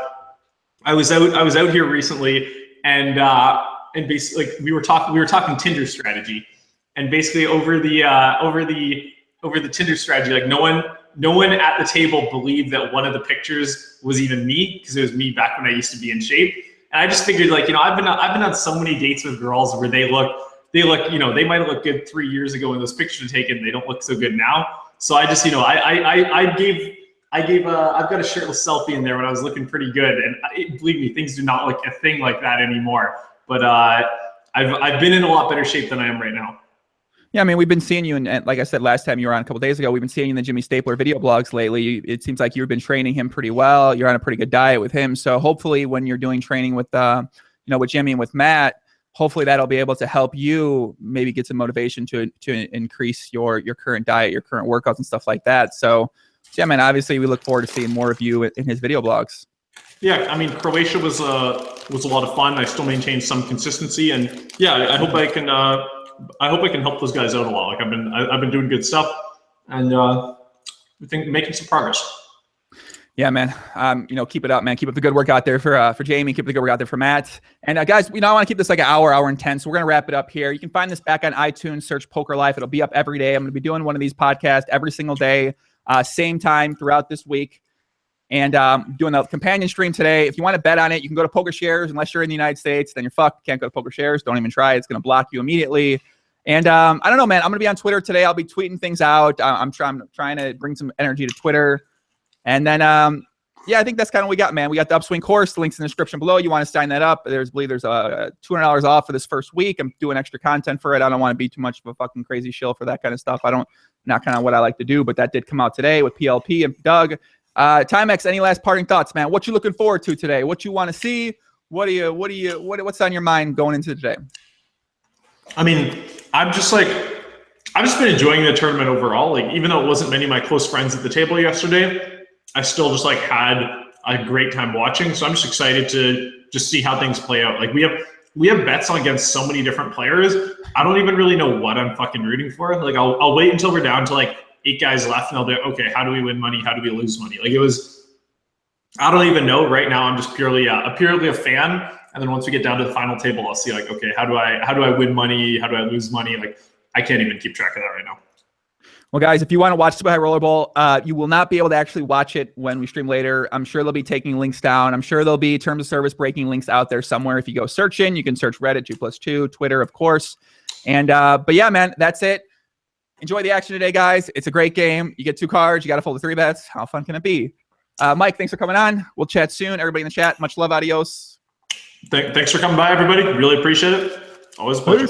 here recently and basically like we were talking Tinder strategy, and basically over the Tinder strategy, like no one at the table believed that one of the pictures was even me, because it was me back when I used to be in shape. And I just figured, like, I've been on so many dates with girls where they look, they might have looked good 3 years ago when those pictures were taken. They don't look so good now. So I just, I've got a shirtless selfie in there when I was looking pretty good. And believe me, things do not look a thing like that anymore. But I've been in a lot better shape than I am right now. Yeah, I mean, we've been seeing you, and like I said last time you were on a couple days ago, we've been seeing you in the Jimmy Stapler video blogs lately. It seems like you've been training him pretty well. You're on a pretty good diet with him. So hopefully when you're doing training with, with Jimmy and with Matt, hopefully that'll be able to help you maybe get some motivation to increase your current diet, your current workouts and stuff like that. So yeah, man, obviously we look forward to seeing more of you in his video blogs. Yeah, I mean, Croatia was a lot of fun. I still maintain some consistency, and yeah, I hope I can help those guys out a lot. Like I've been doing good stuff, and I think making some progress. Yeah, man. Keep it up, man. Keep up the good work out there for Jamie. Keep up the good work out there for Matt. And guys, I want to keep this like an hour and 10. So we're gonna wrap it up here. You can find this back on iTunes. Search Poker Life. It'll be up every day. I'm gonna be doing one of these podcasts every single day, same time throughout this week. And doing the companion stream today. If you want to bet on it, you can go to Poker Shares. Unless you're in the United States, then you're fucked. You can't go to Poker Shares. Don't even try. It's going to block you immediately. And I don't know, man. I'm going to be on Twitter today. I'll be tweeting things out. I'm trying to bring some energy to Twitter. And then, I think that's kind of what we got, man. We got the Upswing course. The link's in the description below. You want to sign that up. There's $200 off for this first week. I'm doing extra content for it. I don't want to be too much of a fucking crazy shill for that kind of stuff. Not kind of what I like to do, but that did come out today with PLP and Doug. Timex, any last parting thoughts, man? What you looking forward to today? What you want to see? What's on your mind going into today? I mean, I've just been enjoying the tournament overall. Like, even though it wasn't many of my close friends at the table yesterday, I still just had a great time watching. So I'm just excited to just see how things play out. Like, we have bets against so many different players. I don't even really know what I'm fucking rooting for. Like, I'll wait until we're down to 8 guys left, and I'll be like, okay, how do we win money? How do we lose money? I don't even know right now. I'm just purely a fan. And then once we get down to the final table, I'll see okay, how do I win money? How do I lose money? I can't even keep track of that right now. Well, guys, if you want to watch Super High Rollerball, you will not be able to actually watch it when we stream later. I'm sure they'll be taking links down. I'm sure there'll be terms of service breaking links out there somewhere. If you go searching, you can search Reddit 2+2, Twitter, of course. And but yeah, man, that's it. Enjoy the action today, guys. It's a great game. You get 2 cards. You got to fold the 3 bets. How fun can it be? Mike, thanks for coming on. We'll chat soon. Everybody in the chat, much love. Adios. Thanks for coming by, everybody. Really appreciate it. Always a pleasure.